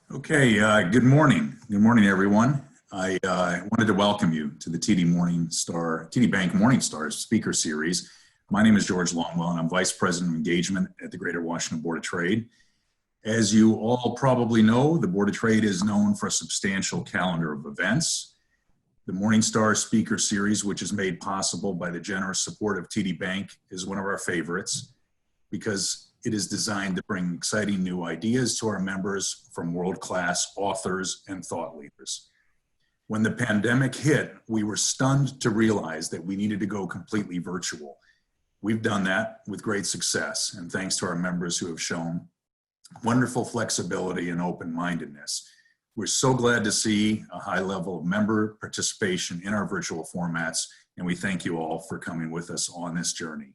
Okay, good morning. Good morning, everyone. I wanted to welcome you to the TD Bank Morningstar Speaker Series. My name is George Longwell, and I'm Vice President of Engagement at the Greater Washington Board of Trade. As you all probably know, the Board of Trade is known for a substantial calendar of events. The Morningstar Speaker Series, which is made possible by the generous support of TD Bank, is one of our favorites because it is designed to bring exciting new ideas to our members from world-class authors and thought leaders. When the pandemic hit, we were stunned to realize that we needed to go completely virtual. We've done that with great success, and thanks to our members who have shown wonderful flexibility and open-mindedness. We're so glad to see a high level of member participation in our virtual formats, and we thank you all for coming with us on this journey.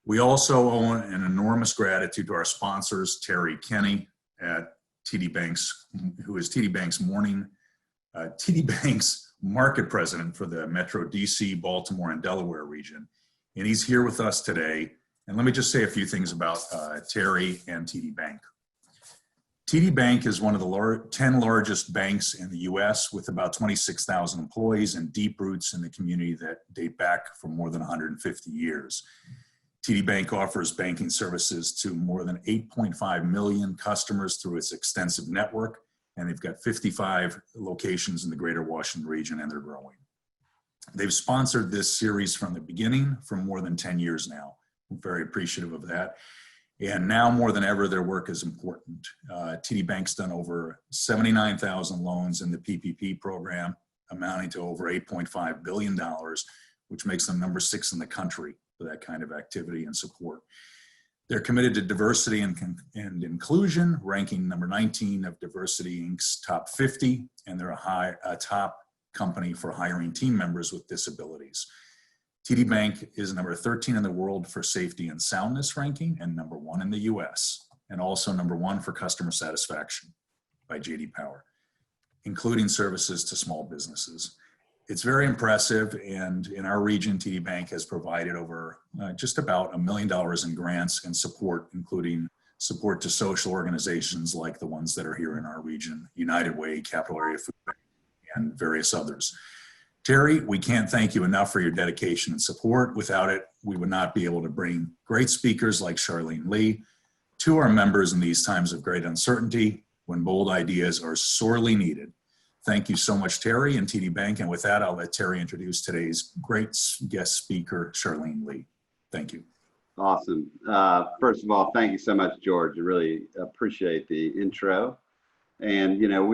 We also owe an enormous gratitude to our sponsors, Terry Kenny at TD Bank's, who is TD Bank's market president for the Metro DC, Baltimore, and Delaware region. And he's here with us today. And let me just say a few things about Terry and TD Bank. TD Bank is one of the 10 largest banks in the US with about 26,000 employees and deep roots in the community that date back for more than 150 years. TD Bank offers banking services to more than 8.5 million customers through its extensive network, and they've got 55 locations in the Greater Washington region, and they're growing. They've sponsored this series from the beginning for more than 10 years now. I'm very appreciative of that. And now more than ever, their work is important. TD Bank's done over 79,000 loans in the PPP program, amounting to over $8.5 billion, which makes them number 6 in the country for that kind of activity and support. They're committed to diversity and inclusion, ranking number 19 of Diversity Inc.'s top 50, and they're a top company for hiring team members with disabilities. TD Bank is number 13 in the world for safety and soundness ranking, and number 1 in the US, and also number 1 for customer satisfaction by J.D. Power, including services to small businesses. It's very impressive, and in our region, TD Bank has provided over just about $1 million in grants and support, including support to social organizations like the ones that are here in our region, United Way, Capital Area Food Bank, and various others. Terry, we can't thank you enough for your dedication and support. Without it, we would not be able to bring great speakers like Charlene Li to our members in these times of great uncertainty when bold ideas are sorely needed. Thank you so much, Terry and TD Bank. And with that, I'll let Terry introduce today's great guest speaker, Charlene Li. Thank you. Awesome. First of all, thank you so much, George. I really appreciate the intro. And, you know,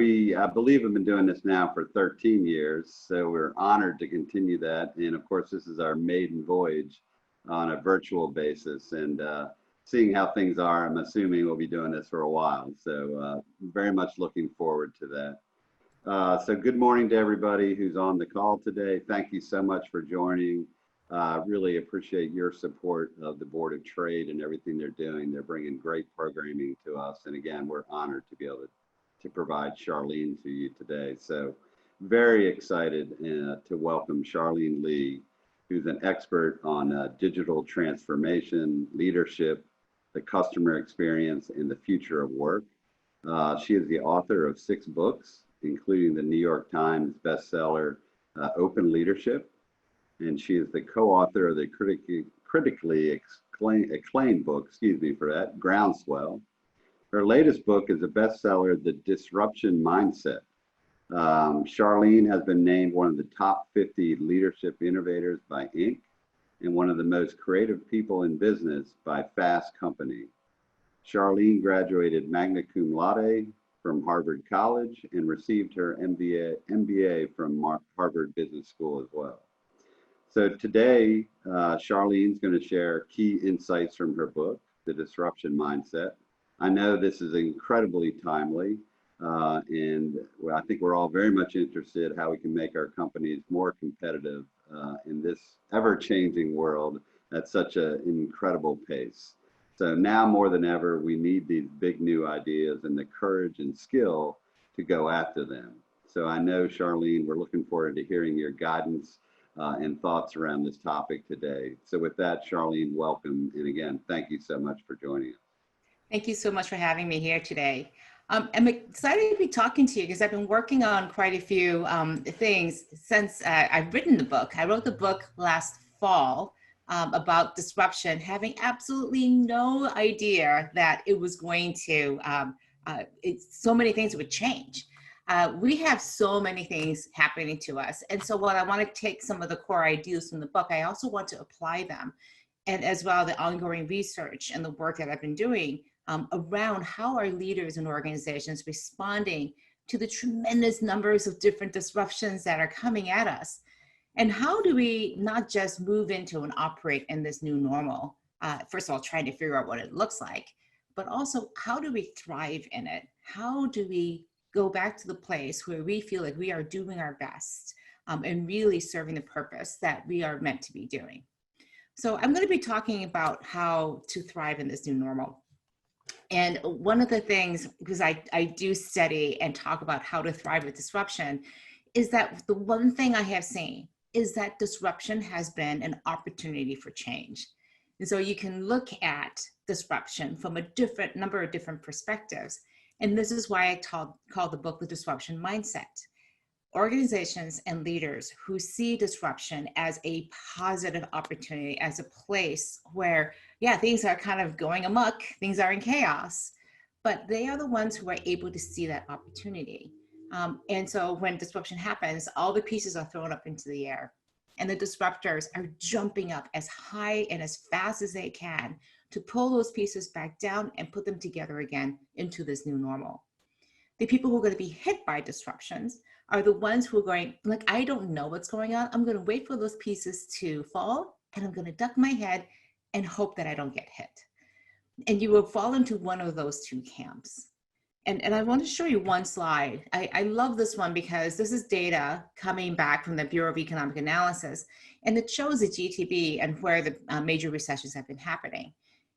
I believe have been doing this now for 13 years, so we're honored to continue that. And of course, this is our maiden voyage on a virtual basis. And seeing how things are, I'm assuming we'll be doing this for a while. So very much looking forward to that. So good morning to everybody who's on the call today. Thank you so much for joining. Really appreciate your support of the Board of Trade and everything they're doing. They're bringing great programming to us. And again, we're honored to be able to provide Charlene to you today. So very excited to welcome Charlene Li, who's an expert on digital transformation, leadership, the customer experience, and the future of work. She is the author of 6 books, including the New York Times bestseller, Open Leadership. And she is the co-author of the critically acclaimed book, Groundswell. Her latest book is a bestseller, The Disruption Mindset. Charlene has been named one of the top 50 leadership innovators by Inc. and one of the most creative people in business by Fast Company. Charlene graduated magna cum laude from Harvard College and received her MBA from Harvard Business School as well. So today, Charlene's going to share key insights from her book, The Disruption Mindset. I know this is incredibly timely, and I think we're all very much interested how we can make our companies more competitive in this ever-changing world at such an incredible pace. So now more than ever, we need these big new ideas and the courage and skill to go after them. So I know, Charlene, we're looking forward to hearing your guidance and thoughts around this topic today. So with that, Charlene, welcome. And again, thank you so much for joining us. Thank you so much for having me here today. I'm excited to be talking to you because I've been working on quite a few things since I've written the book. I wrote the book last fall about disruption, having absolutely no idea that it was going to, so many things would change. We have so many things happening to us. And so while I want to take some of the core ideas from the book, I also want to apply them, and as well the ongoing research and the work that I've been doing around how are leaders and organizations responding to the tremendous numbers of different disruptions that are coming at us. And how do we not just move into and operate in this new normal, first of all, trying to figure out what it looks like, but also how do we thrive in it? How do we go back to the place where we feel like we are doing our best and really serving the purpose that we are meant to be doing? So I'm going to be talking about how to thrive in this new normal. And one of the things, because I do study and talk about how to thrive with disruption, is that the one thing I have seen is that disruption has been an opportunity for change. And so you can look at disruption from a number of different perspectives. And this is why I call the book The Disruption Mindset. Organizations and leaders who see disruption as a positive opportunity, as a place where, yeah, things are kind of going amok, things are in chaos, but they are the ones who are able to see that opportunity. And so when disruption happens, all the pieces are thrown up into the air, and the disruptors are jumping up as high and as fast as they can to pull those pieces back down and put them together again into this new normal. The people who are going to be hit by disruptions are the ones who are going, like, I don't know what's going on. I'm going to wait for those pieces to fall, and I'm going to duck my head and hope that I don't get hit. And you will fall into one of those two camps. And I want to show you one slide. I love this one because this is data coming back from the Bureau of Economic Analysis, and it shows the GDP and where the major recessions have been happening.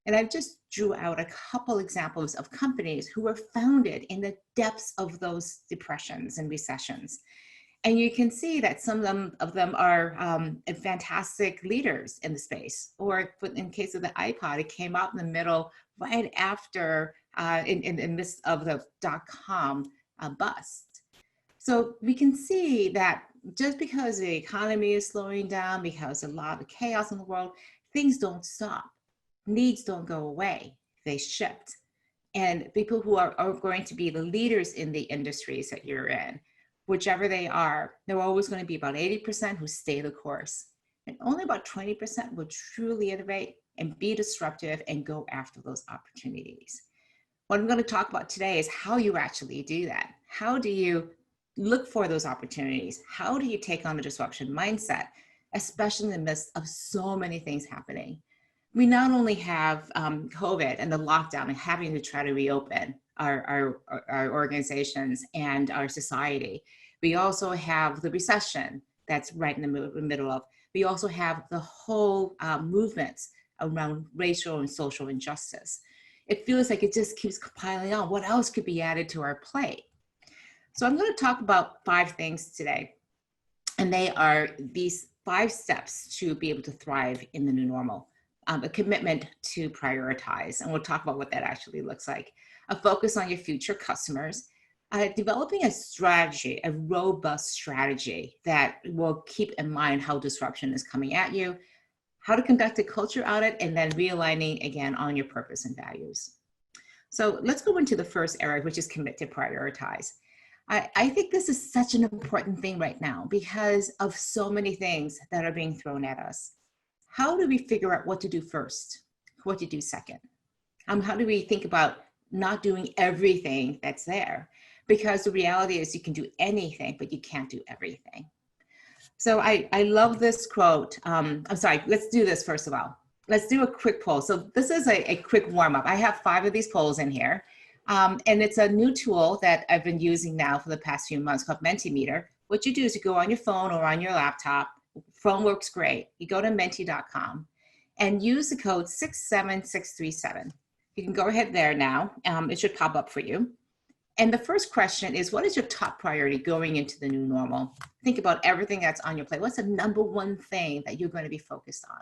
And I just drew out a couple examples of companies who were founded in the depths of those depressions and recessions. And you can see that some of them are fantastic leaders in the space. Or in case of the iPod, it came out in the middle right after in this of the .com bust. So we can see that just because the economy is slowing down, because a lot of chaos in the world, things don't stop. Needs don't go away, they shift. And people who are going to be the leaders in the industries that you're in, whichever they are, there are always going to be about 80% who stay the course. And only about 20% will truly innovate and be disruptive and go after those opportunities. What I'm going to talk about today is how you actually do that. How do you look for those opportunities? How do you take on the disruption mindset, especially in the midst of so many things happening? We not only have COVID and the lockdown and having to try to reopen our organizations and our society. We also have the recession that's right in the middle of. We also have the whole movements around racial and social injustice. It feels like it just keeps piling on. What else could be added to our plate? So I'm going to talk about 5 things today. And they are these 5 steps to be able to thrive in the new normal. A commitment to prioritize, and we'll talk about what that actually looks like. A focus on your future customers, developing a strategy, a robust strategy that will keep in mind how disruption is coming at you, how to conduct a culture audit, and then realigning again on your purpose and values. So let's go into the first area, which is commit to prioritize. I think this is such an important thing right now because of so many things that are being thrown at us. How do we figure out what to do first, what to do second? How do we think about not doing everything that's there? Because the reality is you can do anything, but you can't do everything. So I love this quote. I'm sorry, let's do this first of all. Let's do a quick poll. So this is a quick warm up. I have 5 of these polls in here. And it's a new tool that I've been using now for the past few months called Mentimeter. What you do is you go on your phone or on your laptop. Phone works great. You go to menti.com and use the code 67637. You can go ahead there now. It should pop up for you. And the first question is, what is your top priority going into the new normal? Think about everything that's on your plate. What's the number one thing that you're going to be focused on?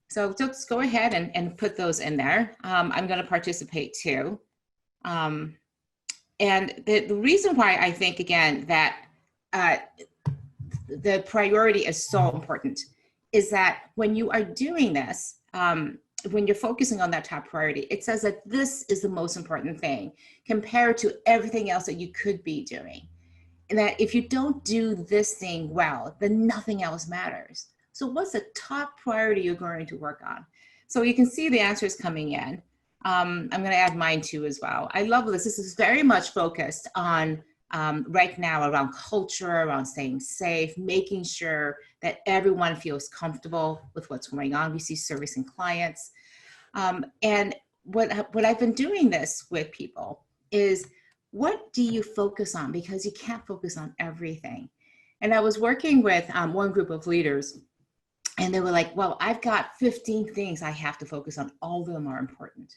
So just go ahead and put those in there. I'm going to participate too. And the reason why I think, again, that the priority is so important is that when you are doing this, when you're focusing on that top priority, it says that this is the most important thing compared to everything else that you could be doing. And that if you don't do this thing well, then nothing else matters. So what's the top priority you're going to work on? So you can see the answers coming in. I'm going to add mine too as well. I love this. This is very much focused on right now around culture, around staying safe, making sure that everyone feels comfortable with what's going on. We see servicing clients. And what I've been doing this with people is, what do you focus on? Because you can't focus on everything. And I was working with one group of leaders, and they were like, well, I've got 15 things I have to focus on. All of them are important.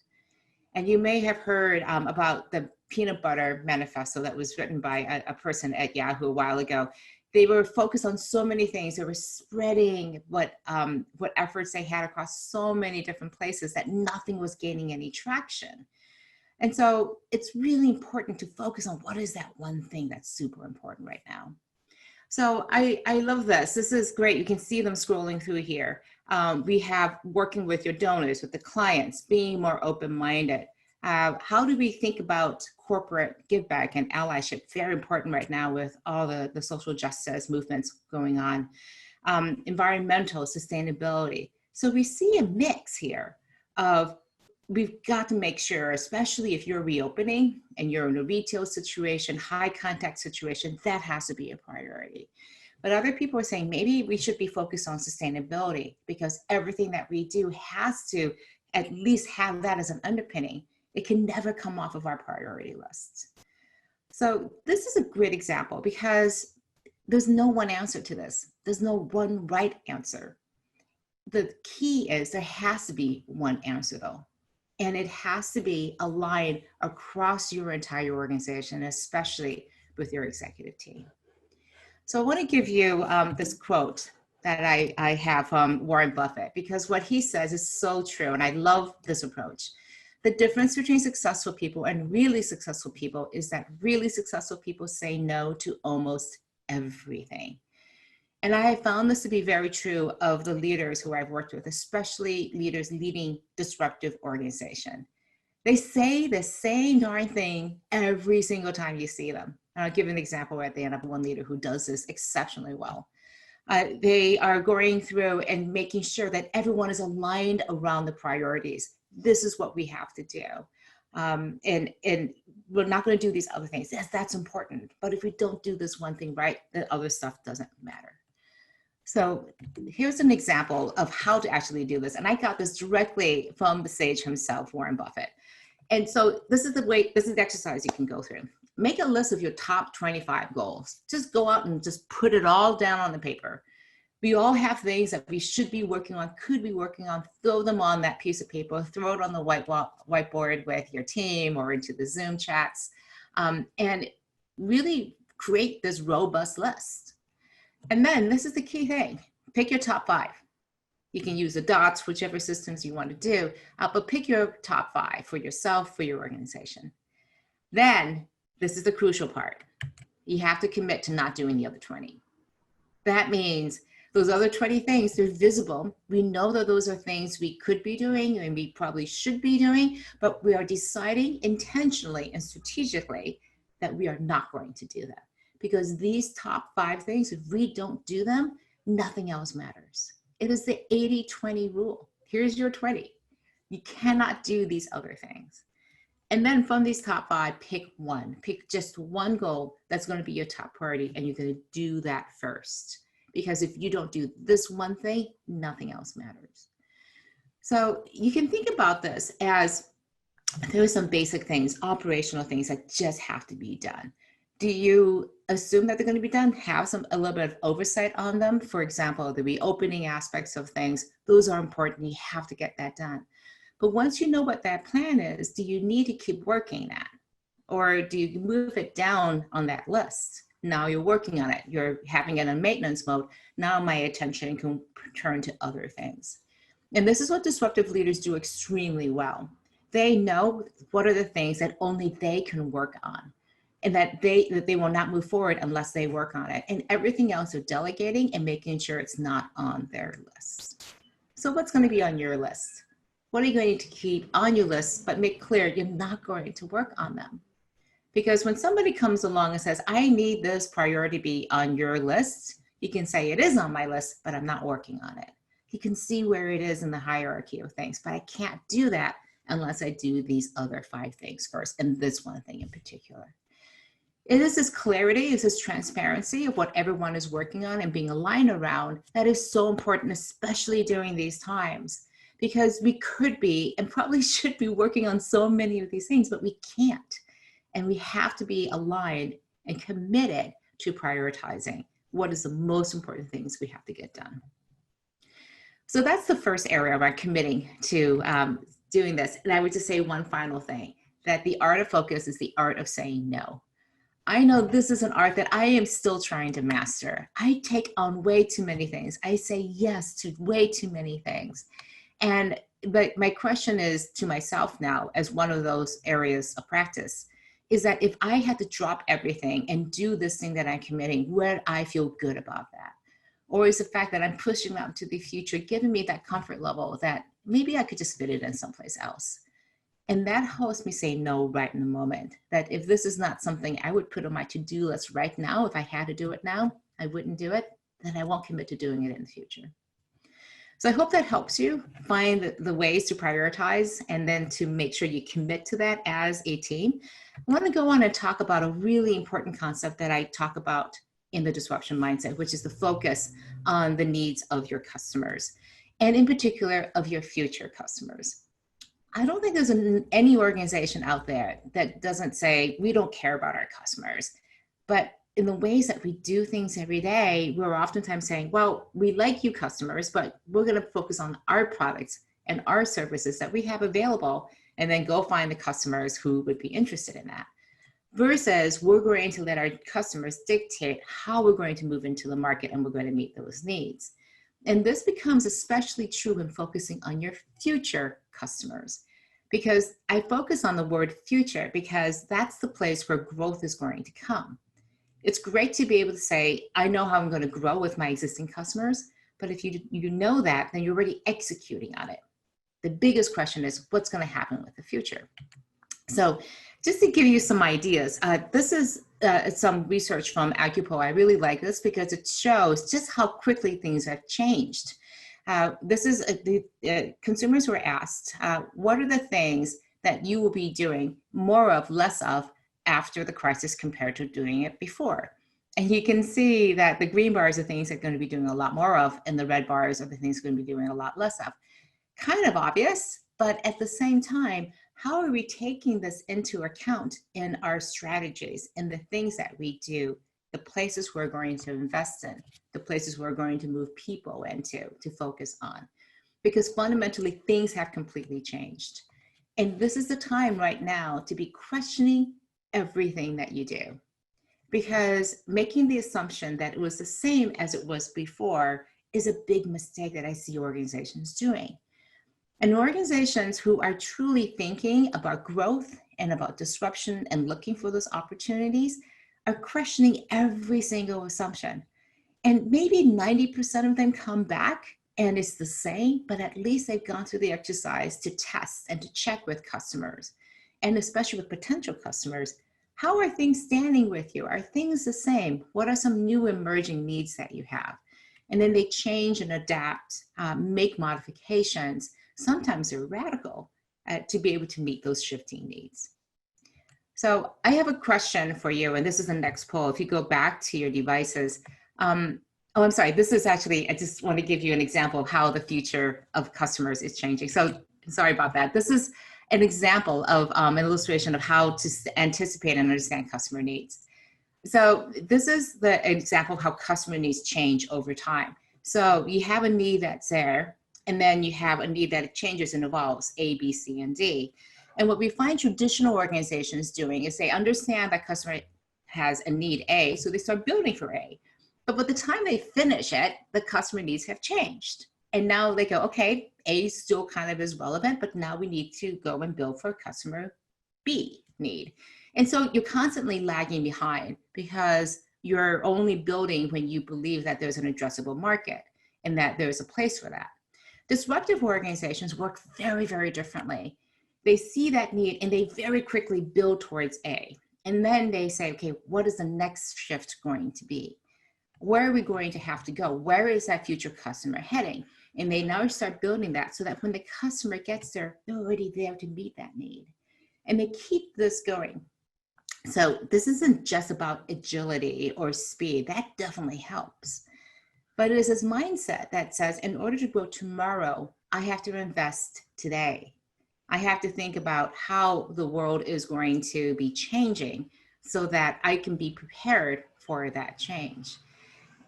And you may have heard about the peanut butter manifesto that was written by a person at Yahoo a while ago. They were focused on so many things. They were spreading what efforts they had across so many different places that nothing was gaining any traction. And so it's really important to focus on what is that one thing that's super important right now. So I love this. This is great. You can see them scrolling through here. We have working with your donors, with the clients, being more open-minded. How do we think about corporate give back and allyship? Very important right now with all the social justice movements going on. Environmental sustainability. So we see a mix here of, we've got to make sure, especially if you're reopening and you're in a retail situation, high contact situation, that has to be a priority. But other people are saying maybe we should be focused on sustainability, because everything that we do has to at least have that as an underpinning. It can never come off of our priority lists. So this is a great example, because there's no one answer to this. There's no one right answer. The key is there has to be one answer though. And it has to be aligned across your entire organization, especially with your executive team. So I want to give you this quote that I have from Warren Buffett, because what he says is so true. And I love this approach. The difference between successful people and really successful people is that really successful people say no to almost everything. And I have found this to be very true of the leaders who I've worked with, especially leaders leading disruptive organization. They say the same darn thing every single time you see them. And I'll give an example at the end of one leader who does this exceptionally well. They are going through and making sure that everyone is aligned around the priorities. This is what we have to do. And we're not going to do these other things. Yes, that's important. But if we don't do this one thing right, the other stuff doesn't matter. So here's an example of how to actually do this. And I got this directly from the sage himself, Warren Buffett. And so this is the exercise you can go through. Make a list of your top 25 goals. Just go out and just put it all down on the paper. We all have things that we should be working on, could be working on, throw them on that piece of paper, throw it on the whiteboard with your team or into the Zoom chats, and really create this robust list. And then this is the key thing. Pick your top 5. You can use the dots, whichever systems you want to do, but pick your top 5 for yourself, for your organization. Then this is the crucial part. You have to commit to not doing the other 20. That means those other 20 things, they're visible. We know that those are things we could be doing and we probably should be doing, but we are deciding intentionally and strategically that we are not going to do that. Because these top 5 things, if we don't do them, nothing else matters. It is the 80-20 rule. Here's your 20. You cannot do these other things. And then from these top 5, pick one. Pick just one goal that's going to be your top priority, and you're going to do that first. Because if you don't do this one thing, nothing else matters. So you can think about this as there are some basic things, operational things that just have to be done. Do you assume that they're going to be done? Have a little bit of oversight on them. For example, the reopening aspects of things, those are important. You have to get that done. But once you know what that plan is, do you need to keep working that? Or do you move it down on that list? Now you're working on it. You're having it in maintenance mode. Now my attention can turn to other things. And this is what disruptive leaders do extremely well. They know what are the things that only they can work on. and that they will not move forward unless they work on it. And everything else are delegating and making sure it's not on their list. So what's going to be on your list? What are you going to keep on your list, but make clear you're not going to work on them? Because when somebody comes along and says, I need this priority to be on your list, you can say it is on my list, but I'm not working on it. You can see where it is in the hierarchy of things, but I can't do that unless I do these other 5 things first, and this one thing in particular. It is this clarity, it's this transparency of what everyone is working on and being aligned around that is so important, especially during these times, because we could be and probably should be working on so many of these things, but we can't. And we have to be aligned and committed to prioritizing what is the most important things we have to get done. So that's the first area around committing to doing this. And I would just say one final thing, that the art of focus is the art of saying no. I know this is an art that I am still trying to master. I take on way too many things. I say yes to way too many things. But my question is to myself now, as one of those areas of practice, is that if I had to drop everything and do this thing that I'm committing, would I feel good about that? Or is the fact that I'm pushing out to the future giving me that comfort level that maybe I could just fit it in someplace else? And that helps me say no right in the moment, that if this is not something I would put on my to-do list right now, if I had to do it now, I wouldn't do it, then I won't commit to doing it in the future. So I hope that helps you find the ways to prioritize and then to make sure you commit to that as a team. I want to go on and talk about a really important concept that I talk about in the disruption mindset, which is the focus on the needs of your customers, and in particular of your future customers. I don't think there's any organization out there that doesn't say, we don't care about our customers. But in the ways that we do things every day, we're oftentimes saying, well, we like you customers, but we're going to focus on our products and our services that we have available, and then go find the customers who would be interested in that. Versus we're going to let our customers dictate how we're going to move into the market and we're going to meet those needs. And this becomes especially true when focusing on your future customers, because I focus on the word future because that's the place where growth is going to come. It's great to be able to say, I know how I'm going to grow with my existing customers, but if you know that, then you're already executing on it. The biggest question is what's going to happen with the future. So just to give you some ideas, this is some research from Acupo. I really like this because it shows just how quickly things have changed. This is the consumers were asked, what are the things that you will be doing more of, less of after the crisis compared to doing it before? And you can see that the green bars are things that are going to be doing a lot more of, and the red bars are the things going to be doing a lot less of. Kind of obvious, but at the same time, how are we taking this into account in our strategies, in the things that we do, the places we're going to invest in, the places we're going to move people into to focus on? Because fundamentally, things have completely changed. And this is the time right now to be questioning everything that you do. Because making the assumption that it was the same as it was before is a big mistake that I see organizations doing. And organizations who are truly thinking about growth and about disruption and looking for those opportunities are questioning every single assumption. And maybe 90% of them come back and it's the same, but at least they've gone through the exercise to test and to check with customers, and especially with potential customers. How are things standing with you? Are things the same? What are some new emerging needs that you have? And then they change and adapt, make modifications. Sometimes they're radical to be able to meet those shifting needs. So I have a question for you, and this is the next poll. If you go back to your devices, oh, I'm sorry, this is actually, I just want to give you an example of how the future of customers is changing. So sorry about that. This is an example of an illustration of how to anticipate and understand customer needs. So this is the example of how customer needs change over time. So you have a need that's there, and then you have a need that changes and evolves, A, B, C, and D. And what we find traditional organizations doing is they understand that customer has a need A, so they start building for A. But by the time they finish it, the customer needs have changed. And now they go, okay, A still kind of is relevant, but now we need to go and build for customer B need. And so you're constantly lagging behind because you're only building when you believe that there's an addressable market and that there's a place for that. Disruptive organizations work very, very differently. They see that need and they very quickly build towards A. And then they say, okay, what is the next shift going to be? Where are we going to have to go? Where is that future customer heading? And they now start building that so that when the customer gets there, they're already there to meet that need. And they keep this going. So this isn't just about agility or speed. That definitely helps. But it is this mindset that says, in order to grow tomorrow, I have to invest today. I have to think about how the world is going to be changing so that I can be prepared for that change.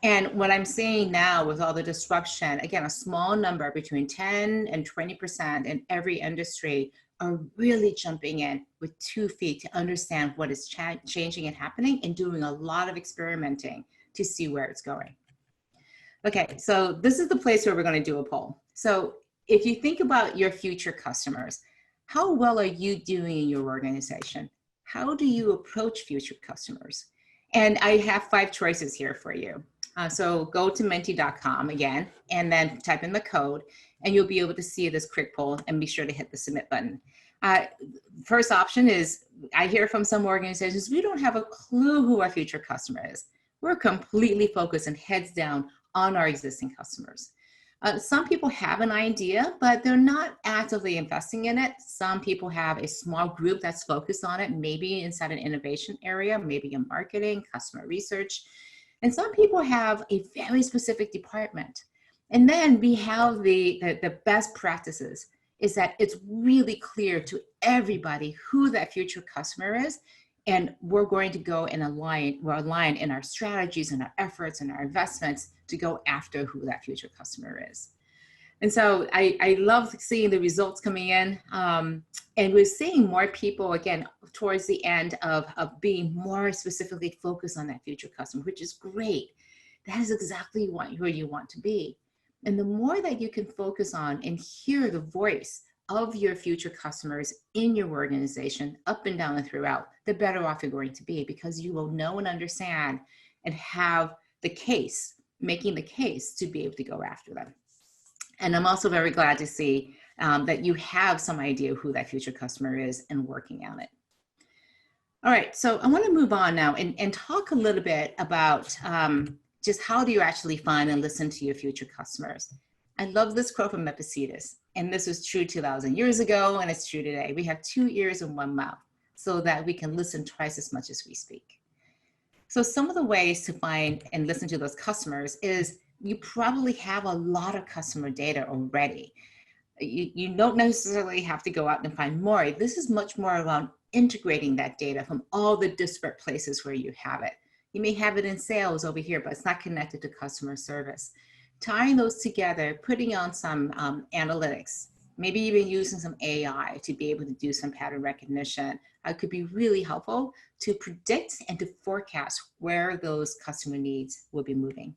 And what I'm seeing now with all the disruption, again, a small number between 10 and 20% in every industry are really jumping in with 2 feet to understand what is changing and happening and doing a lot of experimenting to see where it's going. Okay, so this is the place where we're going to do a poll. So if you think about your future customers, how well are you doing in your organization? How do you approach future customers? And I have 5 choices here for you. So go to menti.com again, and then type in the code, and you'll be able to see this quick poll, and be sure to hit the submit button. First option is, I hear from some organizations, we don't have a clue who our future customer is. We're completely focused and heads down on our existing customers. Some people have an idea, but they're not actively investing in it. Some people have a small group that's focused on it, maybe inside an innovation area, maybe in marketing, customer research. And some people have a very specific department. And then we have the best practices is that it's really clear to everybody who that future customer is. And we're going to go and we're aligned in our strategies and our efforts and our investments to go after who that future customer is. And so I love seeing the results coming in. And we're seeing more people, again, towards the end of being more specifically focused on that future customer, which is great. That is exactly where you want to be. And the more that you can focus on and hear the voice of your future customers in your organization, up and down and throughout, the better off you're going to be, because you will know and understand and have the case, making the case to be able to go after them. And I'm also very glad to see that you have some idea who that future customer is and working on it. All right, so I want to move on now and talk a little bit about just how do you actually find and listen to your future customers. I love this quote from Epictetus, and this was true 2,000 years ago, and it's true today. We have 2 ears and 1 mouth so that we can listen twice as much as we speak. So some of the ways to find and listen to those customers is you probably have a lot of customer data already. You don't necessarily have to go out and find more. This is much more around integrating that data from all the disparate places where you have it. You may have it in sales over here, but it's not connected to customer service. Tying those together, putting on some analytics, maybe even using some AI to be able to do some pattern recognition could be really helpful to predict and to forecast where those customer needs will be moving.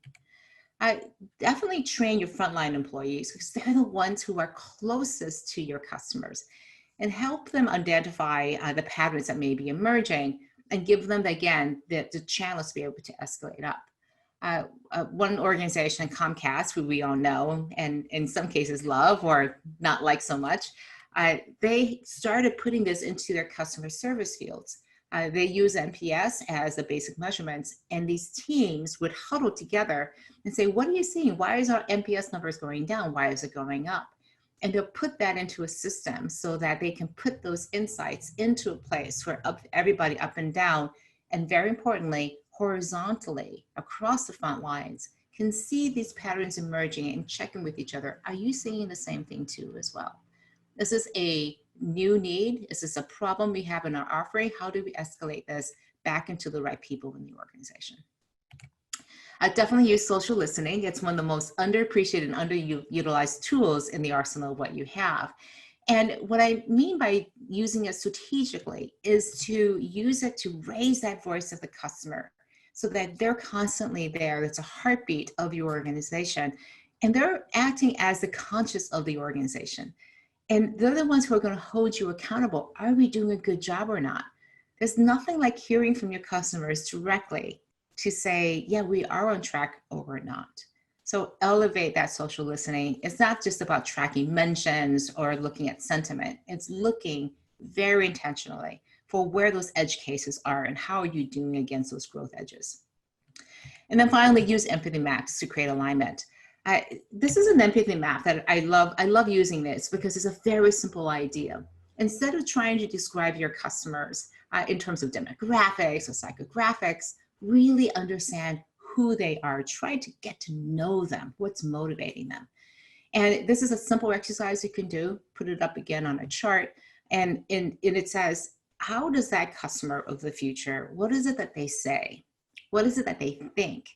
Definitely train your frontline employees because they're the ones who are closest to your customers, and help them identify the patterns that may be emerging and give them, again, the channels to be able to escalate up. One organization, Comcast, who we all know and in some cases love or not like so much, they started putting this into their customer service fields. They use NPS as the basic measurements, and these teams would huddle together and say, what are you seeing? Why is our NPS numbers going down? Why is it going up? And they'll put that into a system so that they can put those insights into a place where everybody up and down, and very importantly, horizontally across the front lines, can see these patterns emerging and checking with each other. Are you seeing the same thing too as well? Is this a new need? Is this a problem we have in our offering? How do we escalate this back into the right people in the organization? I definitely use social listening. It's one of the most underappreciated and underutilized tools in the arsenal of what you have. And what I mean by using it strategically is to use it to raise that voice of the customer so that they're constantly there. It's a heartbeat of your organization, and they're acting as the conscience of the organization. And they're the ones who are going to hold you accountable. Are we doing a good job or not? There's nothing like hearing from your customers directly to say, yeah, we are on track or we're not. So elevate that social listening. It's not just about tracking mentions or looking at sentiment. It's looking very intentionally for where those edge cases are and how are you doing against those growth edges. And then finally, use empathy maps to create alignment. This is an empathy map that I love. I love using this because it's a very simple idea. Instead of trying to describe your customers in terms of demographics or psychographics, really understand who they are. Try to get to know them, what's motivating them. And this is a simple exercise you can do. Put it up again on a chart. And it says, how does that customer of the future, what is it that they say? What is it that they think?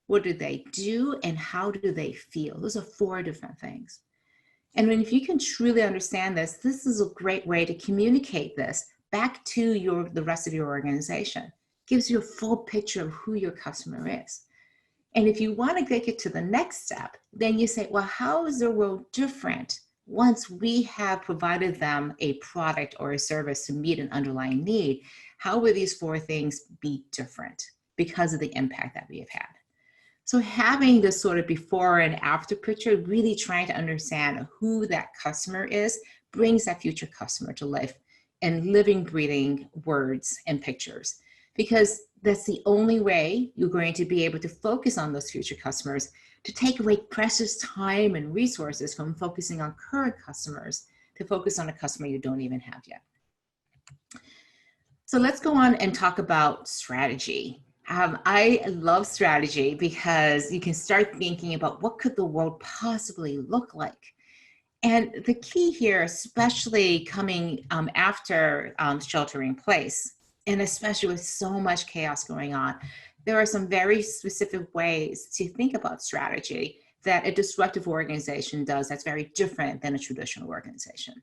What do they do? And how do they feel? Those are 4 different things. And if you can truly understand this, this is a great way to communicate this back to the rest of your organization. Gives you a full picture of who your customer is. And if you want to take it to the next step, then you say, well, how is the world different once we have provided them a product or a service to meet an underlying need? How will these 4 things be different because of the impact that we have had? So having this sort of before and after picture, really trying to understand who that customer is, brings that future customer to life in living, breathing words and pictures. Because that's the only way you're going to be able to focus on those future customers, to take away precious time and resources from focusing on current customers to focus on a customer you don't even have yet. So let's go on and talk about strategy. I love strategy because you can start thinking about what could the world possibly look like. And the key here, especially coming after shelter in place, and especially with so much chaos going on, there are some very specific ways to think about strategy that a disruptive organization does that's very different than a traditional organization.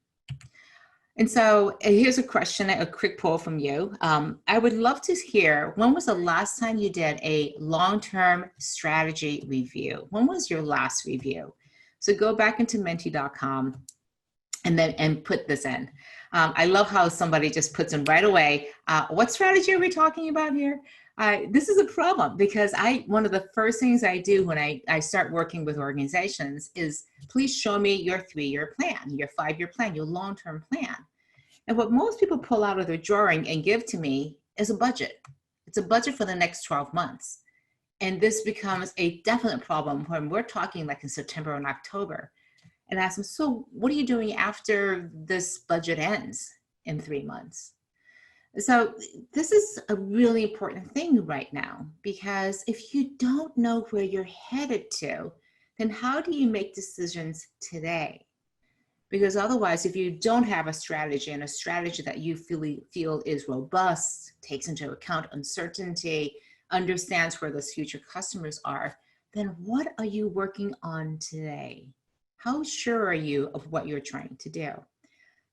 And so here's a question, a quick poll from you. I would love to hear, when was the last time you did a long-term strategy review? When was your last review? So go back into menti.com and put this in. I love how somebody just puts in right away, what strategy are we talking about here? This is a problem because one of the first things I do when I start working with organizations is, please show me your 3-year plan, your 5-year plan, your long-term plan. And what most people pull out of their drawing and give to me is a budget. It's a budget for the next 12 months. And this becomes a definite problem when we're talking like in September and October. And ask them, so what are you doing after this budget ends in 3 months? So this is a really important thing right now, because if you don't know where you're headed to, then how do you make decisions today? Because otherwise, if you don't have a strategy, and a strategy that you feel is robust, takes into account uncertainty, understands where those future customers are, then what are you working on today? How sure are you of what you're trying to do?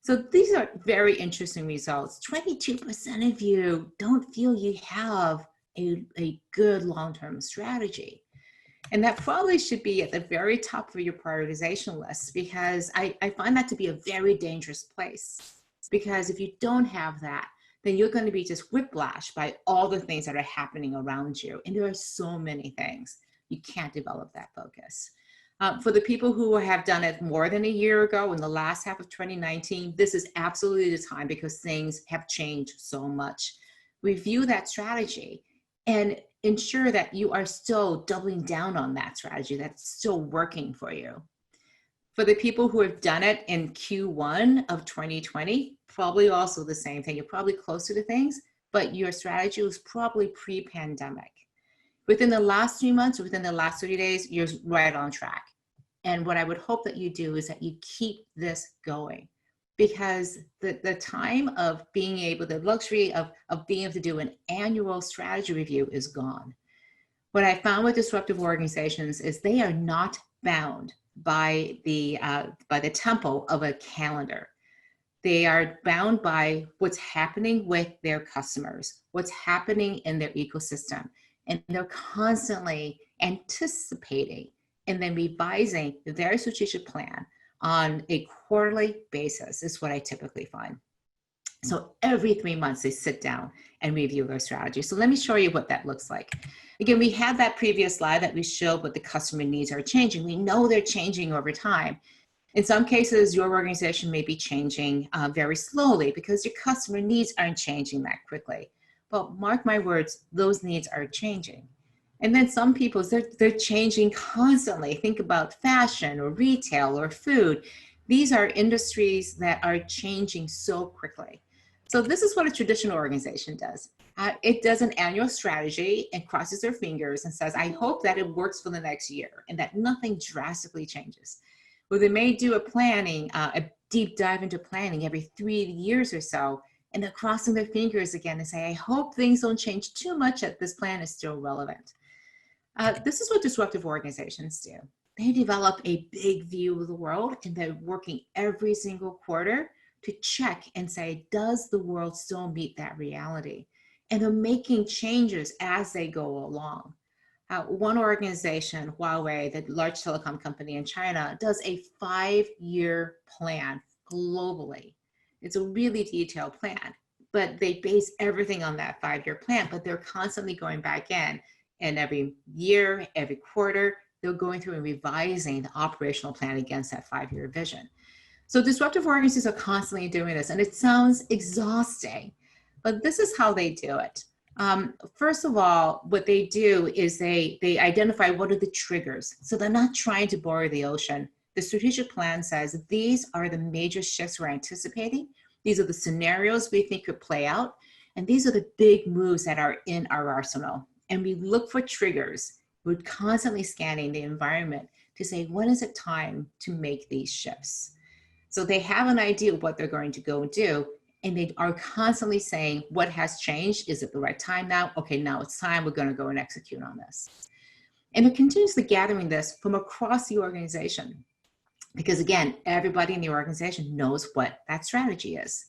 So these are very interesting results. 22% of you don't feel you have a good long-term strategy. And that probably should be at the very top of your prioritization list, because I find that to be a very dangerous place. Because if you don't have that, then you're going to be just whiplashed by all the things that are happening around you. And there are so many things. You can't develop that focus. For the people who have done it more than a year ago, in the last half of 2019, this is absolutely the time, because things have changed so much. Review that strategy and ensure that you are still doubling down on that strategy, that's still working for you. For the people who have done it in Q1 of 2020, probably also the same thing. You're probably closer to things, but your strategy was probably pre-pandemic. Within the last 3 months or within the last 30 days, you're right on track. And what I would hope that you do is that you keep this going, because the time of being able, the luxury of being able to do an annual strategy review is gone. What I found with disruptive organizations is they are not bound by the tempo of a calendar. They are bound by what's happening with their customers, what's happening in their ecosystem. And they're constantly anticipating and then revising their strategic plan on a quarterly basis is what I typically find. So every 3 months, they sit down and review their strategy. So let me show you what that looks like. Again, we had that previous slide that we showed what the customer needs are changing. We know they're changing over time. In some cases, your organization may be changing very slowly because your customer needs aren't changing that quickly. But mark my words, those needs are changing. And then some people, they're changing constantly. Think about fashion or retail or food. These are industries that are changing so quickly. So this is what a traditional organization does. It does an annual strategy and crosses their fingers and says, I hope that it works for the next year and that nothing drastically changes. Well, they may do a deep dive into planning every 3 years or so, and they're crossing their fingers again and say, I hope things don't change too much, that this plan is still relevant. This is what disruptive organizations do. They develop a big view of the world, and they're working every single quarter to check and say, does the world still meet that reality? And they're making changes as they go along. One organization, Huawei, the large telecom company in China, does a 5-year plan globally. It's a really detailed plan, but they base everything on that 5-year plan, but they're constantly going back in, and every year, every quarter, they're going through and revising the operational plan against that 5-year vision. So disruptive organizations are constantly doing this, and it sounds exhausting, but this is how they do it. First of all, what they do is they identify what are the triggers. So they're not trying to boil the ocean. The strategic plan says, these are the major shifts we're anticipating. These are the scenarios we think could play out. And these are the big moves that are in our arsenal. And we look for triggers. We're constantly scanning the environment to say, when is it time to make these shifts? So they have an idea of what they're going to go do. And they are constantly saying, what has changed? Is it the right time now? Okay, now it's time. We're going to go and execute on this. And they're continuously gathering this from across the organization. Because again, everybody in the organization knows what that strategy is.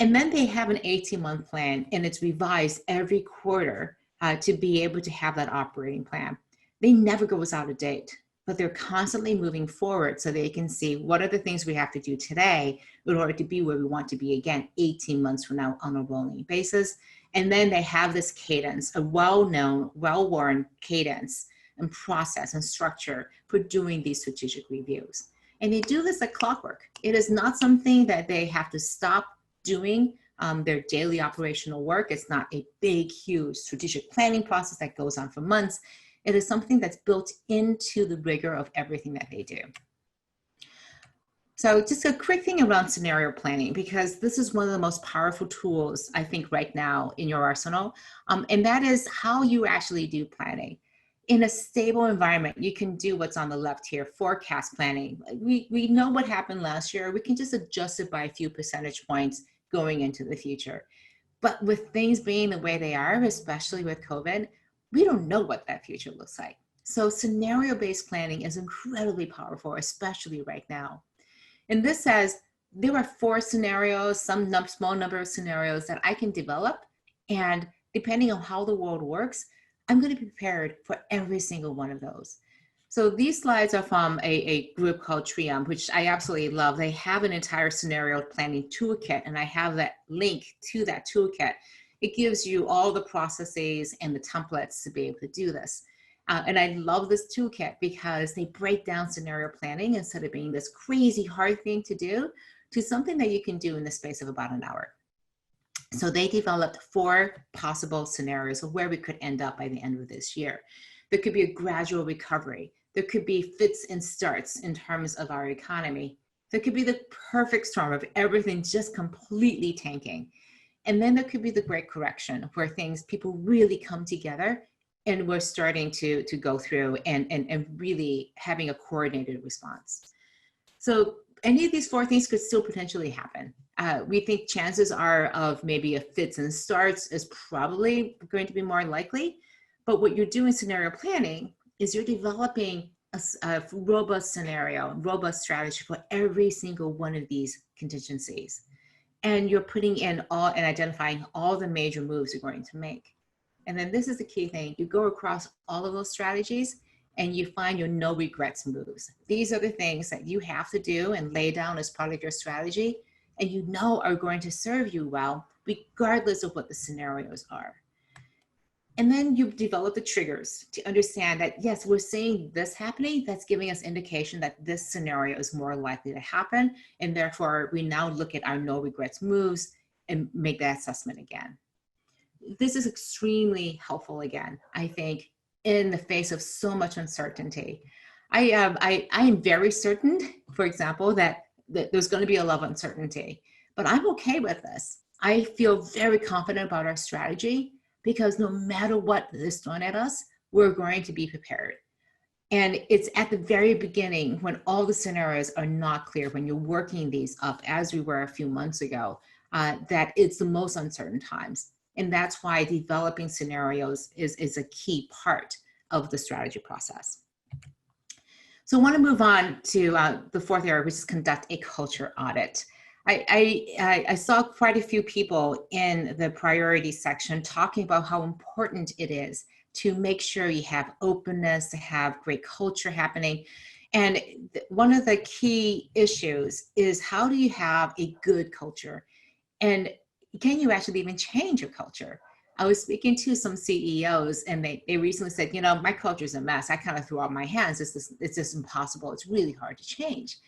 And then they have an 18-month plan, and it's revised every quarter to be able to have that operating plan. They never goes out of date, but they're constantly moving forward so they can see what are the things we have to do today in order to be where we want to be again 18 months from now on a rolling basis. And then they have this cadence, a well-known, well-worn cadence and process and structure for doing these strategic reviews. And they do this like clockwork. It is not something that they have to stop doing their daily operational work. It's not a big, huge strategic planning process that goes on for months. It is something that's built into the rigor of everything that they do. So just a quick thing around scenario planning, because this is one of the most powerful tools, I think, right now in your arsenal. And that is how you actually do planning. In a stable environment, you can do what's on the left here, forecast planning. We know what happened last year. We can just adjust it by a few percentage points going into the future. But with things being the way they are, especially with COVID, we don't know what that future looks like. So scenario-based planning is incredibly powerful, especially right now. And this says there are 4 scenarios, some small number of scenarios that I can develop. And depending on how the world works, I'm going to be prepared for every single one of those. So these slides are from a group called Triumph, which I absolutely love. They have an entire scenario planning toolkit, and I have that link to that toolkit. It gives you all the processes and the templates to be able to do this. And I love this toolkit because they break down scenario planning instead of being this crazy hard thing to do to something that you can do in the space of about an hour. So they developed 4 possible scenarios of where we could end up by the end of this year. There could be a gradual recovery. There could be fits and starts in terms of our economy. There could be the perfect storm of everything just completely tanking. And then there could be the great correction where people really come together and we're starting to go through and really having a coordinated response. So any of these 4 things could still potentially happen. We think chances are of maybe a fits and starts is probably going to be more likely. But what you're doing scenario planning is you're developing a robust scenario, robust strategy for every single one of these contingencies. And you're putting in and identifying all the major moves you're going to make. And then this is the key thing. You go across all of those strategies and you find your no regrets moves. These are the things that you have to do and lay down as part of your strategy and you know are going to serve you well, regardless of what the scenarios are. And then you develop the triggers to understand that, yes, we're seeing this happening. That's giving us indication that this scenario is more likely to happen. And therefore, we now look at our no regrets moves and make that assessment again. This is extremely helpful, again, I think, in the face of so much uncertainty. I am very certain, for example, that there's going to be a lot of uncertainty, but I'm okay with this. I feel very confident about our strategy, because no matter what is thrown at us, we're going to be prepared. And it's at the very beginning, when all the scenarios are not clear, when you're working these up, as we were a few months ago, that it's the most uncertain times. And that's why developing scenarios is a key part of the strategy process. So I want to move on to the fourth area, which is conduct a culture audit. I saw quite a few people in the priority section talking about how important it is to make sure you have openness, to have great culture happening. And one of the key issues is, how do you have a good culture? And can you actually even change your culture? I was speaking to some CEOs, and they recently said, you know, my culture is a mess. I kind of threw out my hands. It's just impossible. It's really hard to change.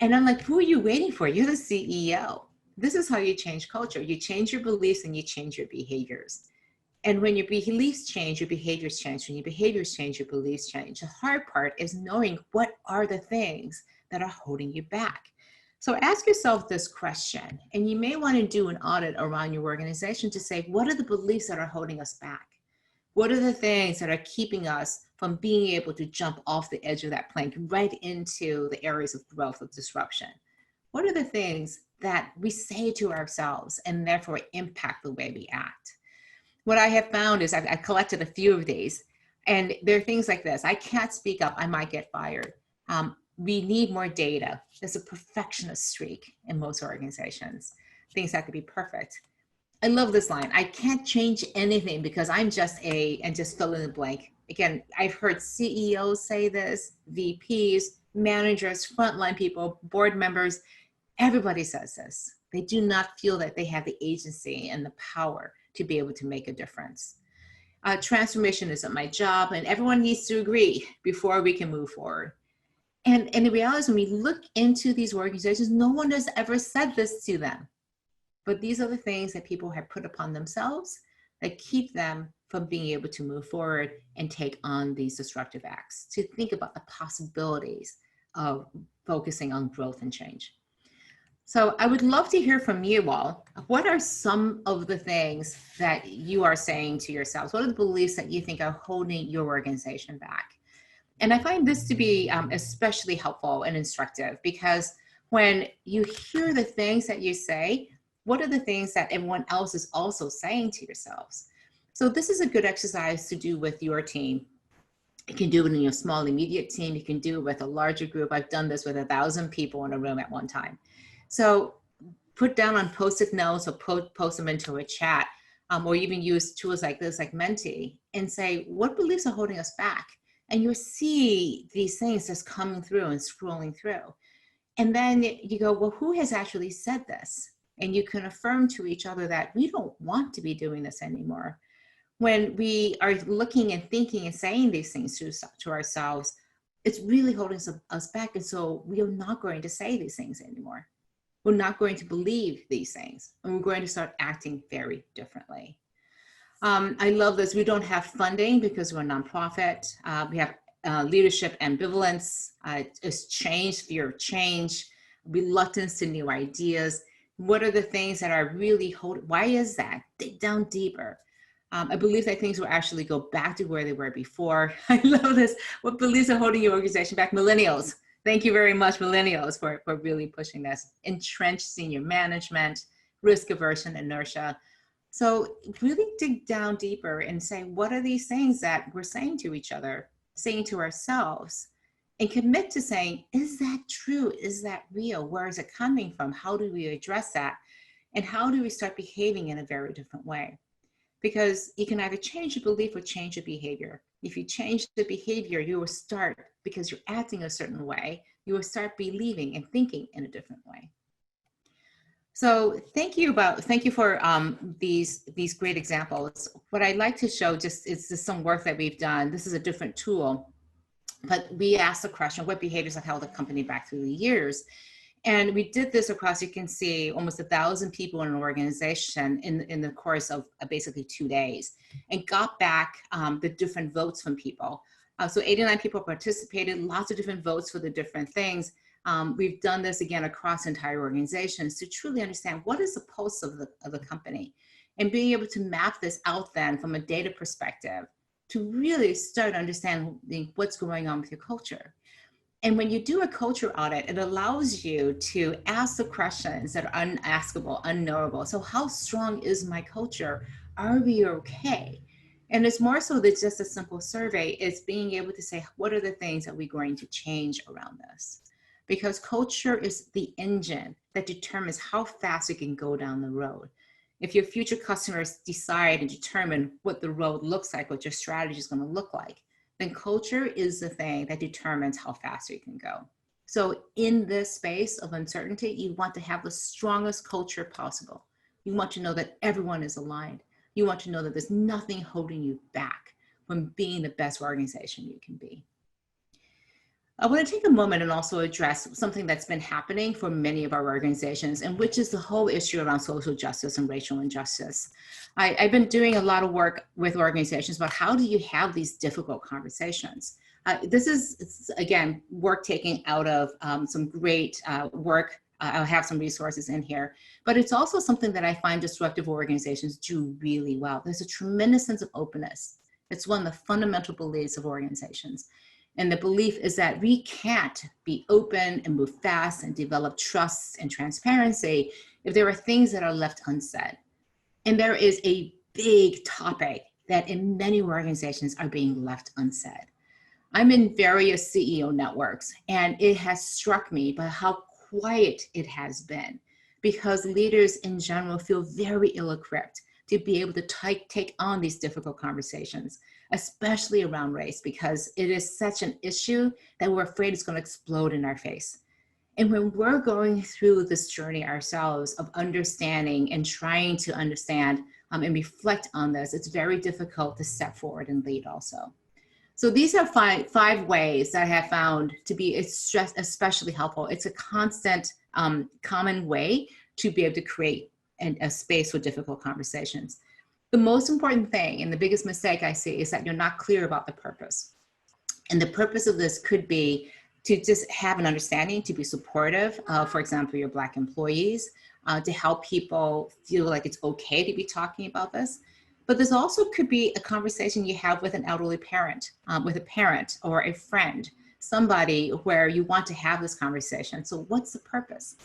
And I'm like, who are you waiting for? You're the CEO. This is how you change culture. You change your beliefs and you change your behaviors. And when your beliefs change, your behaviors change. When your behaviors change, your beliefs change. The hard part is knowing what are the things that are holding you back. So ask yourself this question, and you may want to do an audit around your organization to say, what are the beliefs that are holding us back? What are the things that are keeping us from being able to jump off the edge of that plank right into the areas of growth of disruption? What are the things that we say to ourselves and therefore impact the way we act? What I have found is I collected a few of these, and there are things like this. I can't speak up, I might get fired. We need more data. There's a perfectionist streak in most organizations. Things have to be perfect. I love this line. I can't change anything because I'm just and just fill in the blank. Again, I've heard CEOs say this, VPs, managers, frontline people, board members, everybody says this. They do not feel that they have the agency and the power to be able to make a difference. Transformation isn't my job, and everyone needs to agree before we can move forward. And the reality is, when we look into these organizations, no one has ever said this to them. But these are the things that people have put upon themselves that keep them from being able to move forward and take on these disruptive acts, to think about the possibilities of focusing on growth and change. So I would love to hear from you all. What are some of the things that you are saying to yourselves? What are the beliefs that you think are holding your organization back? And I find this to be especially helpful and instructive, because when you hear the things that you say, what are the things that everyone else is also saying to yourselves? So this is a good exercise to do with your team. You can do it in your small immediate team. You can do it with a larger group. I've done this with 1,000 people in a room at one time. So put down on Post-it notes or post them into a chat, or even use tools like this, like Menti, and say, what beliefs are holding us back? And you'll see these things just coming through and scrolling through. And then you go, well, who has actually said this? And you can affirm to each other that we don't want to be doing this anymore. When we are looking and thinking and saying these things to ourselves, it's really holding us back. And so we are not going to say these things anymore. We're not going to believe these things. And we're going to start acting very differently. I love this. We don't have funding because we're a nonprofit. We have leadership ambivalence, it's change, fear of change, reluctance to new ideas. What are the things that are really why is that? Dig down deeper. I believe that things will actually go back to where they were before. I love this. What beliefs are holding your organization back? Millennials. Thank you very much, millennials, for really pushing this. Entrenched senior management, risk aversion, inertia. So really dig down deeper and say, what are these things that we're saying to each other, saying to ourselves, and commit to saying, is that true? Is that real? Where is it coming from? How do we address that? And how do we start behaving in a very different way? Because you can either change your belief or change your behavior. If you change the behavior, you will start, because you're acting a certain way, you will start believing and thinking in a different way. So thank you for these great examples. What I'd like to show is just some work that we've done. This is a different tool, but we asked the question, what behaviors have held a company back through the years? And we did this across, you can see, almost 1,000 people in an organization in the course of basically 2 days, and got back the different votes from people. So 89 people participated, lots of different votes for the different things. We've done this again across entire organizations to truly understand what is the pulse of the company, and being able to map this out then from a data perspective to really start understanding what's going on with your culture. And when you do a culture audit, it allows you to ask the questions that are unaskable, unknowable. So how strong is my culture? Are we okay? And it's more so than just a simple survey. It's being able to say, what are the things that we're going to change around this? Because culture is the engine that determines how fast you can go down the road. If your future customers decide and determine what the road looks like, what your strategy is going to look like, then culture is the thing that determines how fast you can go. So in this space of uncertainty, you want to have the strongest culture possible. You want to know that everyone is aligned. You want to know that there's nothing holding you back from being the best organization you can be. I want to take a moment and also address something that's been happening for many of our organizations, and which is the whole issue around social justice and racial injustice. I've been doing a lot of work with organizations about how do you have these difficult conversations. This is, again, work taken out of some great work. I'll have some resources in here, but it's also something that I find disruptive organizations do really well. There's a tremendous sense of openness. It's one of the fundamental beliefs of organizations. And the belief is that we can't be open and move fast and develop trust and transparency if there are things that are left unsaid. And there is a big topic that in many organizations are being left unsaid. I'm in various CEO networks, and it has struck me by how quiet it has been, because leaders in general feel very ill-equipped to be able to take on these difficult conversations, especially around race, because it is such an issue that we're afraid it's going to explode in our face. And when we're going through this journey ourselves of understanding and trying to understand and reflect on this, it's very difficult to step forward and lead also. So these are five ways that I have found to be especially helpful. It's a constant, common way to be able to create a space for difficult conversations. The most important thing and the biggest mistake I see is that you're not clear about the purpose. And the purpose of this could be to just have an understanding, to be supportive of, for example, your Black employees, to help people feel like it's okay to be talking about this. But this also could be a conversation you have with an elderly parent, with a parent or a friend, somebody where you want to have this conversation. So what's the purpose?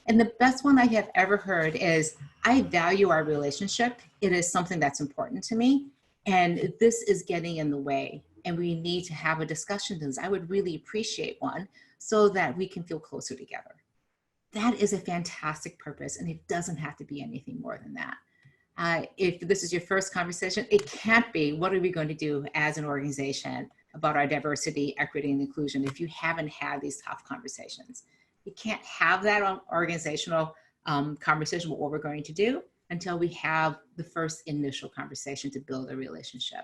And the best one I have ever heard is, I value our relationship. It is something that's important to me. And this is getting in the way. And we need to have a discussion. I would really appreciate one so that we can feel closer together. That is a fantastic purpose. And it doesn't have to be anything more than that. If this is your first conversation, it can't be, what are we going to do as an organization about our diversity, equity, and inclusion if you haven't had these tough conversations. You can't have that organizational conversation about what we're going to do until we have the first initial conversation to build a relationship.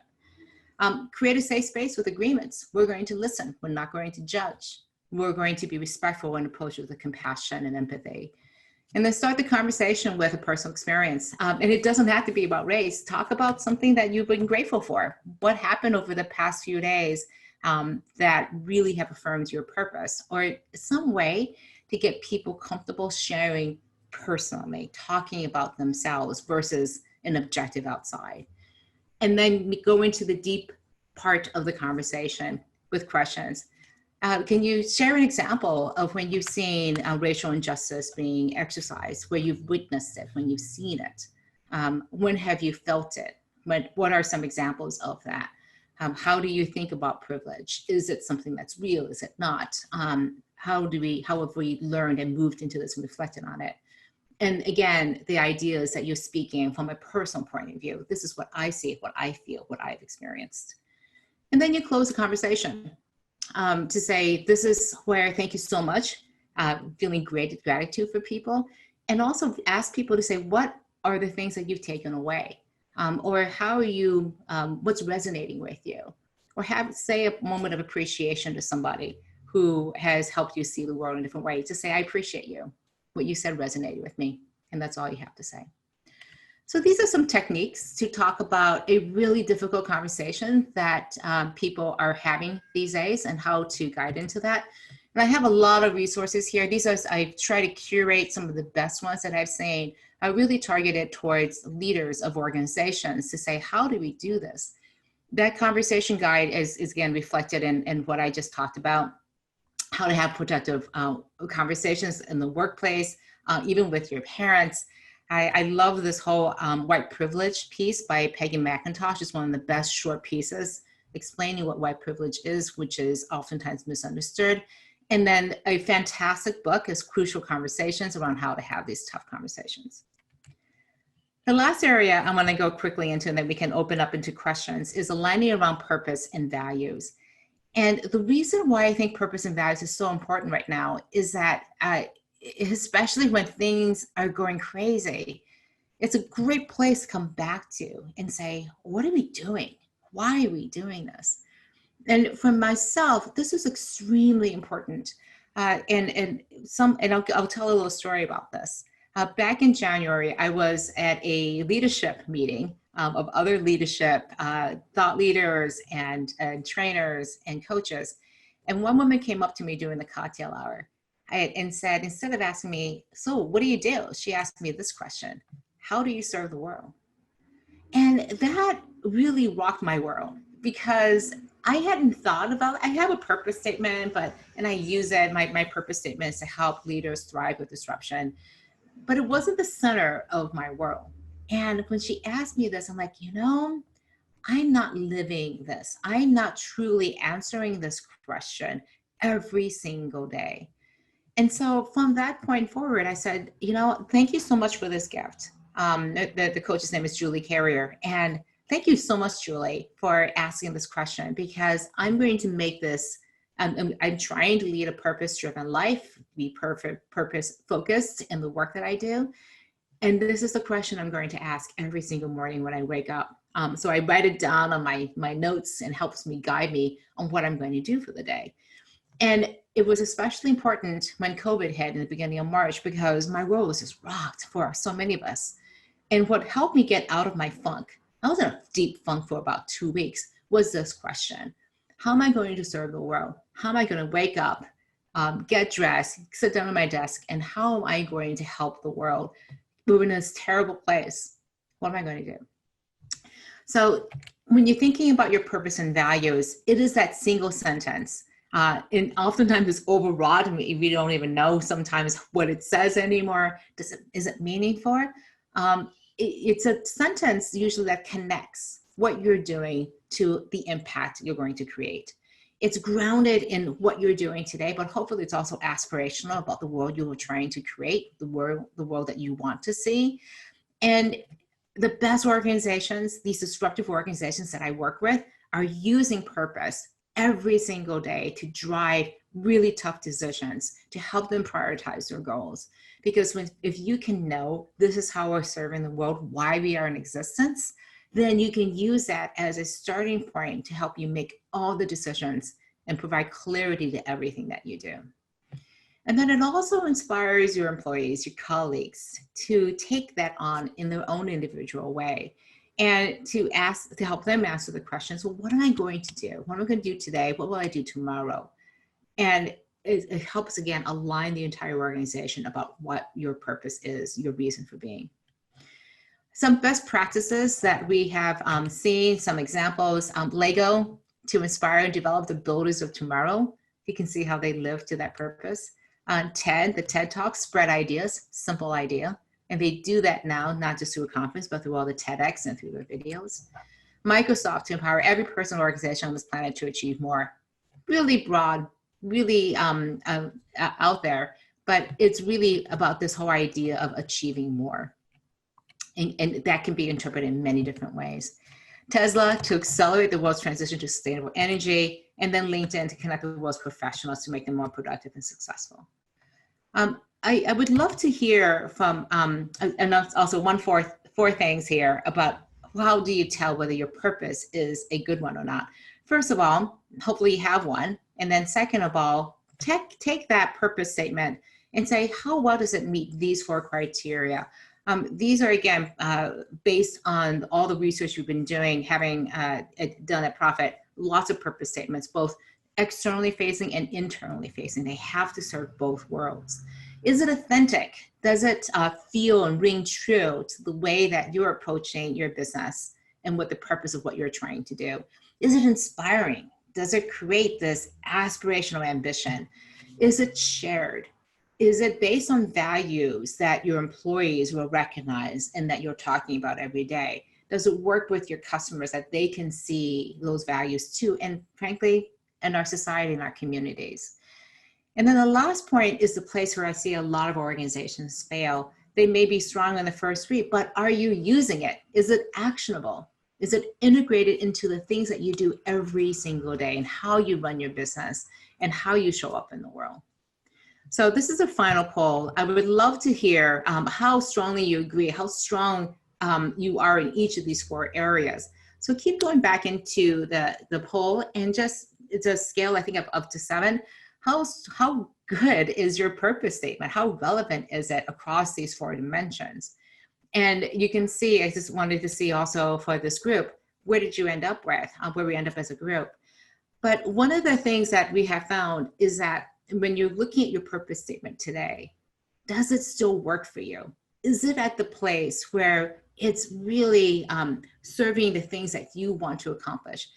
Create a safe space with agreements. We're going to listen. We're not going to judge. We're going to be respectful and approach with compassion and empathy. And then start the conversation with a personal experience. And it doesn't have to be about race. Talk about something that you've been grateful for. What happened over the past few days that really have affirmed your purpose, or some way to get people comfortable sharing personally, talking about themselves versus an objective outside. And then go into the deep part of the conversation with questions. Can you share an example of when you've seen racial injustice being exercised, where you've witnessed it, when you've seen it? When have you felt it? What are some examples of that? How do you think about privilege? Is it something that's real? Is it not? How have we learned and moved into this and reflected on it? And again, the idea is that you're speaking from a personal point of view. This is what I see, what I feel, what I've experienced. And then you close the conversation to say, this is where, thank you so much, feeling great gratitude for people. And also ask people to say, what are the things that you've taken away? Or how are you, what's resonating with you? Or say a moment of appreciation to somebody who has helped you see the world in a different way. To say, I appreciate you. What you said resonated with me. And that's all you have to say. So these are some techniques to talk about a really difficult conversation that people are having these days and how to guide into that. And I have a lot of resources here. These are, I try to curate some of the best ones that I've seen. I really targeted towards leaders of organizations to say, how do we do this? That conversation guide is again reflected in what I just talked about, how to have productive conversations in the workplace, even with your parents. I love this whole white privilege piece by Peggy McIntosh. It's one of the best short pieces explaining what white privilege is, which is oftentimes misunderstood. And then a fantastic book is Crucial Conversations around how to have these tough conversations. The last area I want to go quickly into and then we can open up into questions is aligning around purpose and values. And the reason why I think purpose and values is so important right now is that especially when things are going crazy, it's a great place to come back to and say, what are we doing? Why are we doing this? And for myself, this is extremely important. And I'll tell a little story about this. Back in January, I was at a leadership meeting of other leadership thought leaders and trainers and coaches. And one woman came up to me during the cocktail hour and said, instead of asking me, so what do you do? She asked me this question: how do you serve the world? And that really rocked my world, because I hadn't thought about, I have a purpose statement, and I use it, my purpose statement is to help leaders thrive with disruption, but it wasn't the center of my world. And when she asked me this, I'm like, I'm not living this. I'm not truly answering this question every single day. And so from that point forward, I said, thank you so much for this gift. The coach's name is Julie Carrier. And thank you so much, Julie, for asking this question, because I'm going to make this, I'm trying to lead a purpose-driven life, be purpose-focused in the work that I do. And this is the question I'm going to ask every single morning when I wake up. So I write it down on my notes and helps me guide me on what I'm going to do for the day. And it was especially important when COVID hit in the beginning of March, because my world was just rocked for so many of us. And what helped me get out of my funk, I was in a deep funk for about 2 weeks, was this question: how am I going to serve the world? How am I going to wake up, get dressed, sit down at my desk, and how am I going to help the world? We're in this terrible place. What am I going to do? So when you're thinking about your purpose and values, it is that single sentence. And oftentimes it's overwrought and we don't even know sometimes what it says anymore. Is it meaningful? It's a sentence usually that connects what you're doing to the impact you're going to create. It's grounded in what you're doing today, but hopefully it's also aspirational about the world you are trying to create, the world that you want to see. And the best organizations, these disruptive organizations that I work with, are using purpose every single day to drive really tough decisions, to help them prioritize their goals. Because if you can know this is how we're serving the world, why we are in existence, then you can use that as a starting point to help you make all the decisions and provide clarity to everything that you do. And then it also inspires your employees, your colleagues, to take that on in their own individual way, and to help them answer the questions: well, what am I going to do? What am I going to do today? What will I do tomorrow? And it helps, again, align the entire organization about what your purpose is, your reason for being. Some best practices that we have seen, some examples: Lego, to inspire and develop the builders of tomorrow. You can see how they live to that purpose. TED, the TED Talks, spread ideas, simple idea. And they do that now, not just through a conference, but through all the TEDx and through their videos. Microsoft, to empower every person or organization on this planet to achieve more. Really broad, really out there, but it's really about this whole idea of achieving more. And that can be interpreted in many different ways. Tesla, to accelerate the world's transition to sustainable energy, and then LinkedIn to connect with the world's professionals to make them more productive and successful. I would love to hear from, and also four things here about how do you tell whether your purpose is a good one or not. First of all, hopefully you have one. And then second of all, take that purpose statement and say, how well does it meet these four criteria? These are, again, based on all the research we've been doing, having done at Profit, lots of purpose statements, both externally facing and internally facing. They have to serve both worlds. Is it authentic? Does it feel and ring true to the way that you're approaching your business and what the purpose of what you're trying to do? Is it inspiring? Does it create this aspirational ambition? Is it shared? Is it based on values that your employees will recognize and that you're talking about every day? Does it work with your customers that they can see those values too? And frankly, in our society, in our communities. And then the last point is the place where I see a lot of organizations fail. They may be strong on the first three, but are you using it? Is it actionable? Is it integrated into the things that you do every single day and how you run your business and how you show up in the world? So this is a final poll. I would love to hear how strongly you agree, how strong you are in each of these four areas. So keep going back into the poll and it's a scale, I think, of up to 7. How good is your purpose statement? How relevant is it across these 4 dimensions? And you can see, I just wanted to see also for this group, where did you end up with, where we end up as a group? But one of the things that we have found is that when you're looking at your purpose statement today, does it still work for you? Is it at the place where it's really serving the things that you want to accomplish,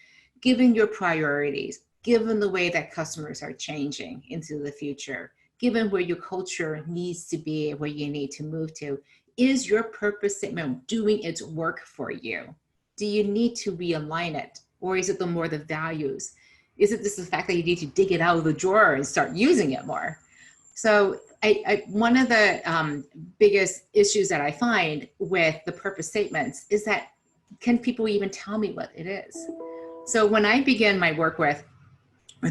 given your priorities, given the way that customers are changing into the future, given where your culture needs to be, where you need to move to? Is your purpose statement doing its work for you? Do you need to realign it? Or is it more the values? Is it just the fact that you need to dig it out of the drawer and start using it more? So one of the biggest issues that I find with the purpose statements is that, can people even tell me what it is? So when I begin my work with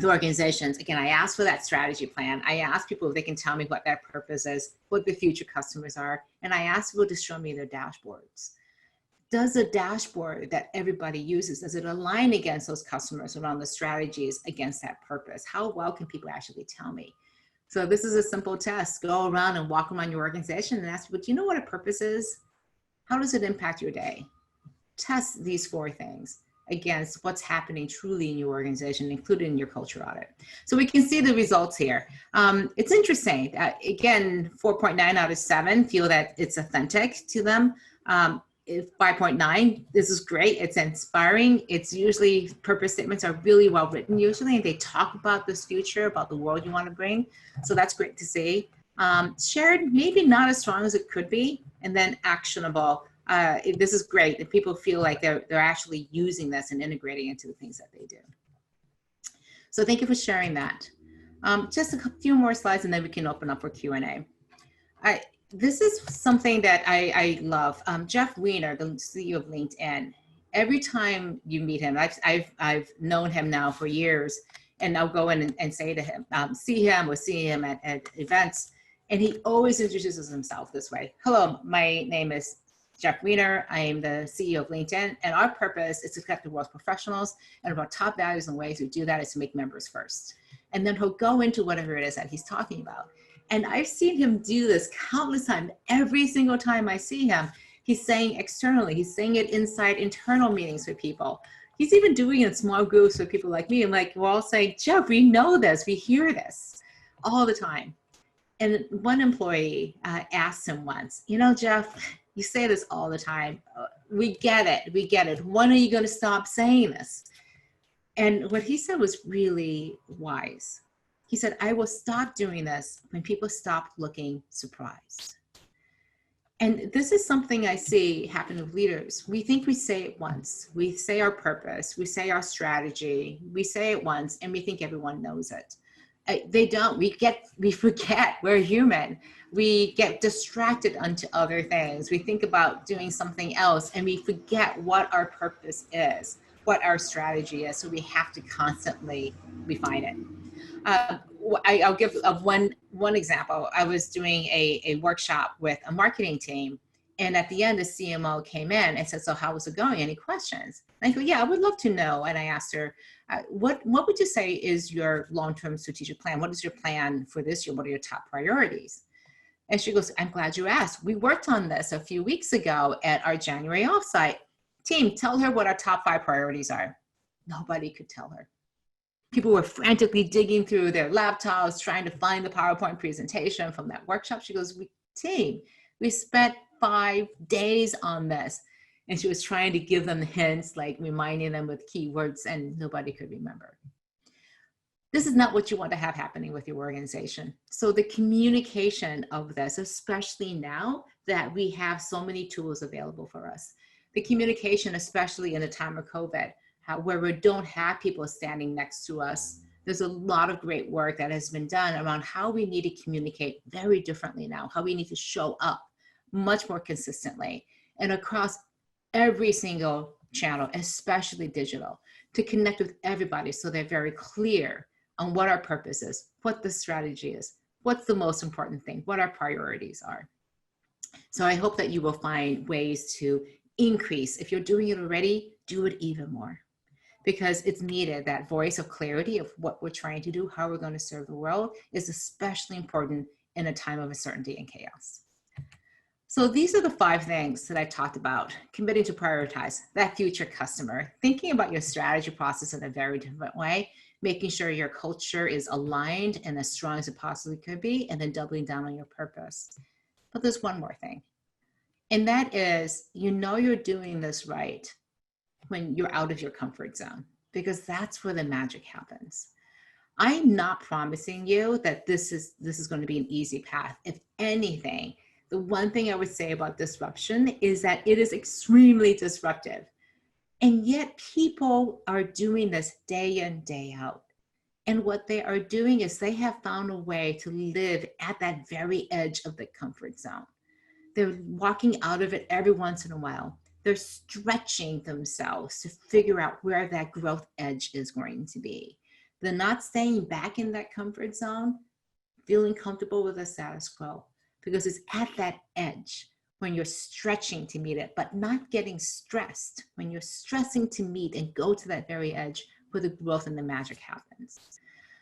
organizations, again, I ask for that strategy plan. I ask people if they can tell me what their purpose is, what the future customers are, and I ask people to show me their dashboards. Does the dashboard that everybody uses, does it align against those customers around the strategies against that purpose? How well can people actually tell me? So this is a simple test. Go around and walk around your organization and ask people, do you know what a purpose is? How does it impact your day? Test these 4 things against what's happening truly in your organization, including your culture audit. So we can see the results here. It's interesting. Again, 4.9 out of 7 feel that it's authentic to them. 5.9, this is great. It's inspiring. It's usually, purpose statements are really well written usually, and they talk about this future, about the world you want to bring. So that's great to see. Shared, maybe not as strong as it could be. And then actionable. This is great that people feel like they're actually using this and integrating into the things that they do. So thank you for sharing that. Just a few more slides and then we can open up for Q&A. This is something that I love. Jeff Weiner, the CEO of LinkedIn, every time you meet him, I've known him now for years, and I'll go in and say to him, see him at events, and he always introduces himself this way. Hello, my name is Jeff Weiner. I am the CEO of LinkedIn, and our purpose is to connect the world's professionals, and our top values and ways we do that is to make members first. And then he'll go into whatever it is that he's talking about. And I've seen him do this countless times. Every single time I see him, he's saying externally, he's saying it inside internal meetings with people. He's even doing it in small groups with people like me. I'm like, we're all saying, Jeff, we know this, we hear this all the time. And one employee asked him once, you know, Jeff, you say this all the time. We get it. When are you going to stop saying this? And what he said was really wise. He said, I will stop doing this when people stop looking surprised. And this is something I see happen with leaders. We think we say it once. We say our purpose, we say our strategy, we say it once, and we think everyone knows it. They don't. We forget. We're human. We get distracted onto other things. We think about doing something else, and we forget what our purpose is, what our strategy is. So we have to constantly refine it. I'll give one example. I was doing a workshop with a marketing team, and at the end, the CMO came in and said, "So how was it going? Any questions?" And I go, "Yeah, I would love to know." And I asked her, "What would you say is your long-term strategic plan? What is your plan for this year? What are your top priorities?" And she goes, "I'm glad you asked. We worked on this a few weeks ago at our January offsite. Team, tell her what our top 5 priorities are." Nobody could tell her. People were frantically digging through their laptops, trying to find the PowerPoint presentation from that workshop. She goes, "Team, we spent 5 days on this." And she was trying to give them hints, like reminding them with keywords, and nobody could remember. This is not what you want to have happening with your organization. So the communication of this, especially now that we have so many tools available for us, the communication, especially in a time of COVID, where we don't have people standing next to us, there's a lot of great work that has been done around how we need to communicate very differently now, how we need to show up much more consistently and across every single channel, especially digital, to connect with everybody so they're very clear on what our purpose is, what the strategy is, what's the most important thing, what our priorities are. So I hope that you will find ways to increase. If you're doing it already, do it even more, because it's needed. That voice of clarity of what we're trying to do, how we're going to serve the world, is especially important in a time of uncertainty and chaos. So these are the 5 things that I talked about: committing to prioritize that future customer, thinking about your strategy process in a very different way, making sure your culture is aligned and as strong as it possibly could be, and then doubling down on your purpose. But there's one more thing, and that is, you're doing this right when you're out of your comfort zone, because that's where the magic happens. I'm not promising you that this is going to be an easy path. If anything, the one thing I would say about disruption is that it is extremely disruptive. And yet people are doing this day in, day out. And what they are doing is they have found a way to live at that very edge of the comfort zone. They're walking out of it every once in a while. They're stretching themselves to figure out where that growth edge is going to be. They're not staying back in that comfort zone, feeling comfortable with the status quo, because it's at that edge when you're stretching to meet it, but not getting stressed, when you're stressing to meet and go to that very edge where the growth and the magic happens.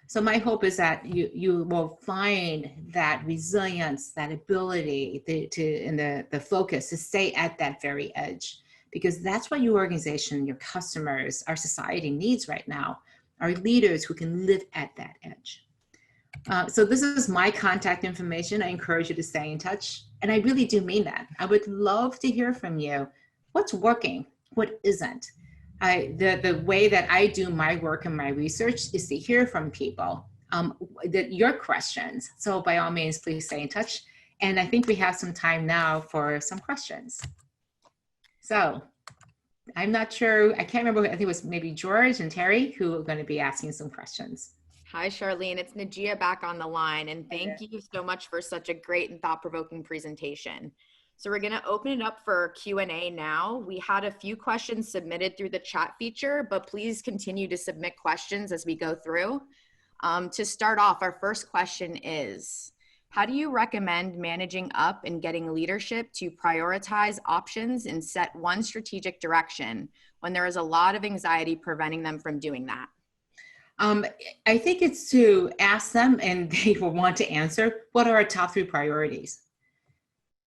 So my hope is that you will find that resilience, that ability and the focus to stay at that very edge, because that's what your organization, your customers, our society needs right now, are leaders who can live at that edge. So this is my contact information. I encourage you to stay in touch. And I really do mean that. I would love to hear from you. What's working? What isn't? The way that I do my work and my research is to hear from people, your questions. So by all means, please stay in touch. And I think we have some time now for some questions. So I'm not sure, I can't remember, I think it was maybe George and Terry who are going to be asking some questions. Hi, Charlene. It's Najia back on the line. And thank you so much for such a great and thought-provoking presentation. So we're going to open it up for Q&A now. We had a few questions submitted through the chat feature, but please continue to submit questions as we go through. To start off, our first question is, how do you recommend managing up and getting leadership to prioritize options and set one strategic direction when there is a lot of anxiety preventing them from doing that? I think it's to ask them, and they will want to answer, what are our top 3 priorities?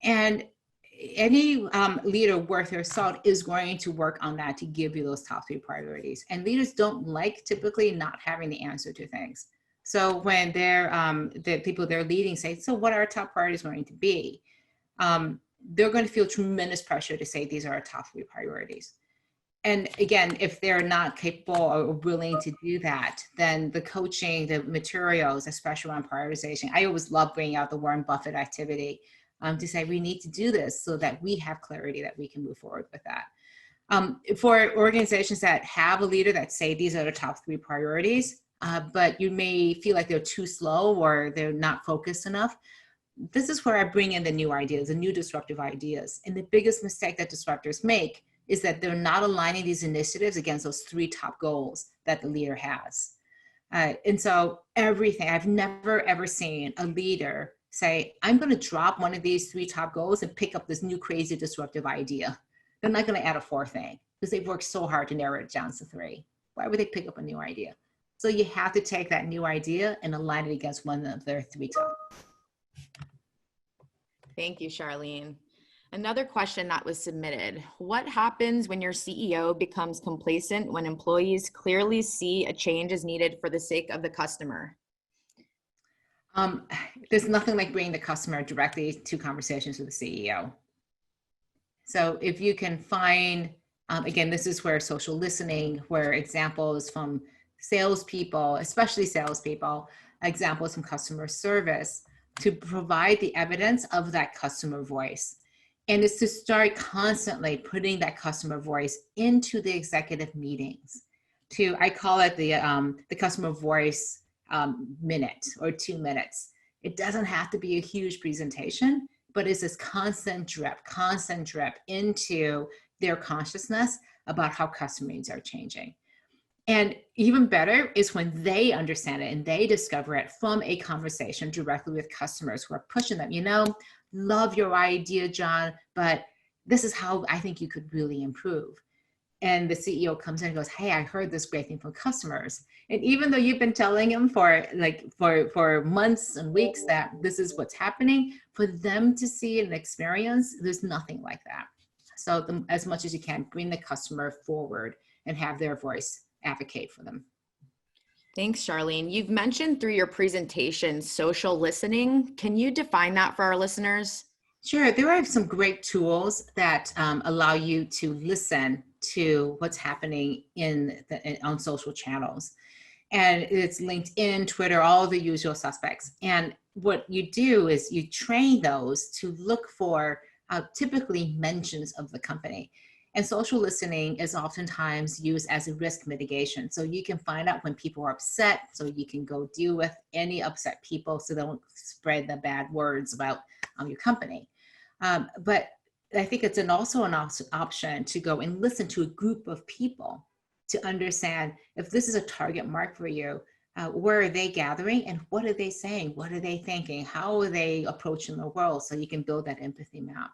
And any leader worth their salt is going to work on that to give you those top 3 priorities. And leaders don't like typically not having the answer to things. So when the people they're leading say, so what are our top priorities going to be? They're going to feel tremendous pressure to say, these are our top 3 priorities. And again, if they're not capable or willing to do that, then the coaching, the materials, especially around prioritization, I always love bringing out the Warren Buffett activity to say we need to do this so that we have clarity that we can move forward with that. For organizations that have a leader that say these are the top 3 priorities, but you may feel like they're too slow or they're not focused enough, this is where I bring in the new ideas, the new disruptive ideas. And the biggest mistake that disruptors make is that they're not aligning these initiatives against those 3 top goals that the leader has. And so everything, I've never ever seen a leader say, I'm going to drop one of these 3 top goals and pick up this new crazy disruptive idea. They're not going to add a 4th thing because they've worked so hard to narrow it down to 3. Why would they pick up a new idea? So you have to take that new idea and align it against one of their 3 top. Thank you, Charlene. Another question that was submitted: what happens when your CEO becomes complacent when employees clearly see a change is needed for the sake of the customer? There's nothing like bringing the customer directly to conversations with the CEO. So if you can find, again, this is where social listening, where examples from salespeople, especially salespeople, examples from customer service, to provide the evidence of that customer voice. And it's to start constantly putting that customer voice into the executive meetings. I call it the customer voice minute or 2 minutes. It doesn't have to be a huge presentation, but it's this constant drip into their consciousness about how customer needs are changing. And even better is when they understand it and they discover it from a conversation directly with customers who are pushing them. Love your idea, John, but this is how I think you could really improve. And the CEO comes in and goes, hey, I heard this great thing from customers. And even though you've been telling them for months and weeks that this is what's happening, for them to see and experience, there's nothing like that. So as much as you can, bring the customer forward and have their voice advocate for them. Thanks, Charlene. You've mentioned through your presentation social listening. Can you define that for our listeners? Sure. There are some great tools that allow you to listen to what's happening on social channels. And it's LinkedIn, Twitter, all the usual suspects. And what you do is you train those to look for typically mentions of the company. And social listening is oftentimes used as a risk mitigation. So you can find out when people are upset, so you can go deal with any upset people so they don't spread the bad words about your company. But I think it's also an option to go and listen to a group of people to understand if this is a target mark for you, where are they gathering and what are they saying? What are they thinking? How are they approaching the world? So you can build that empathy map.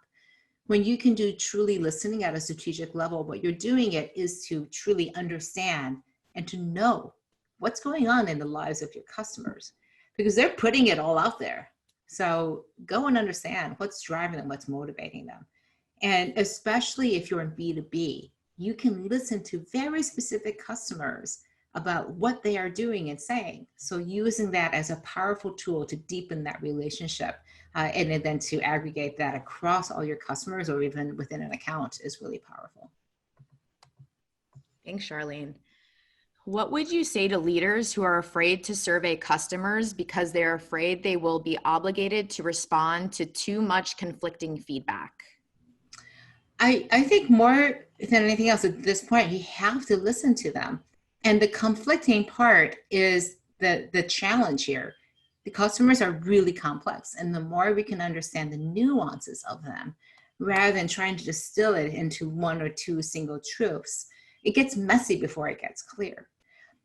When you can do truly listening at a strategic level, what you're doing it is to truly understand and to know what's going on in the lives of your customers, because they're putting it all out there. So go and understand what's driving them, what's motivating them. And especially if you're in B2B, you can listen to very specific customers about what they are doing and saying. So using that as a powerful tool to deepen that relationship and then to aggregate that across all your customers or even within an account is really powerful. Thanks, Charlene. What would you say to leaders who are afraid to survey customers because they're afraid they will be obligated to respond to too much conflicting feedback? I think more than anything else at this point, you have to listen to them. And the conflicting part is the challenge here. The customers are really complex, and the more we can understand the nuances of them, rather than trying to distill it into 1 or 2 single truths, it gets messy before it gets clear.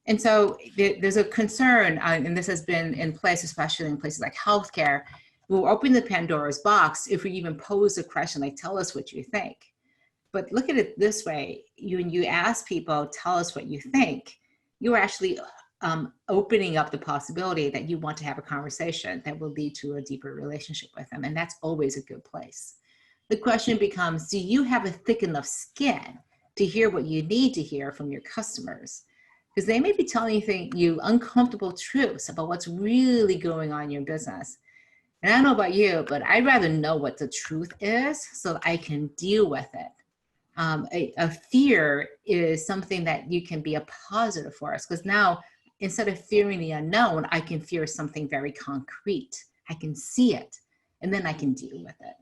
And so there's a concern, and this has been in place, especially in places like healthcare. We'll open the Pandora's box if we even pose a question like, tell us what you think. But look at it this way, when you ask people, tell us what you think, you're actually opening up the possibility that you want to have a conversation that will lead to a deeper relationship with them. And that's always a good place. The question becomes, do you have a thick enough skin to hear what you need to hear from your customers? Because they may be telling you uncomfortable truths about what's really going on in your business. And I don't know about you, but I'd rather know what the truth is so that I can deal with it. A fear is something that you can be a positive for us, because now instead of fearing the unknown, I can fear something very concrete. I can see it, and then I can deal with it.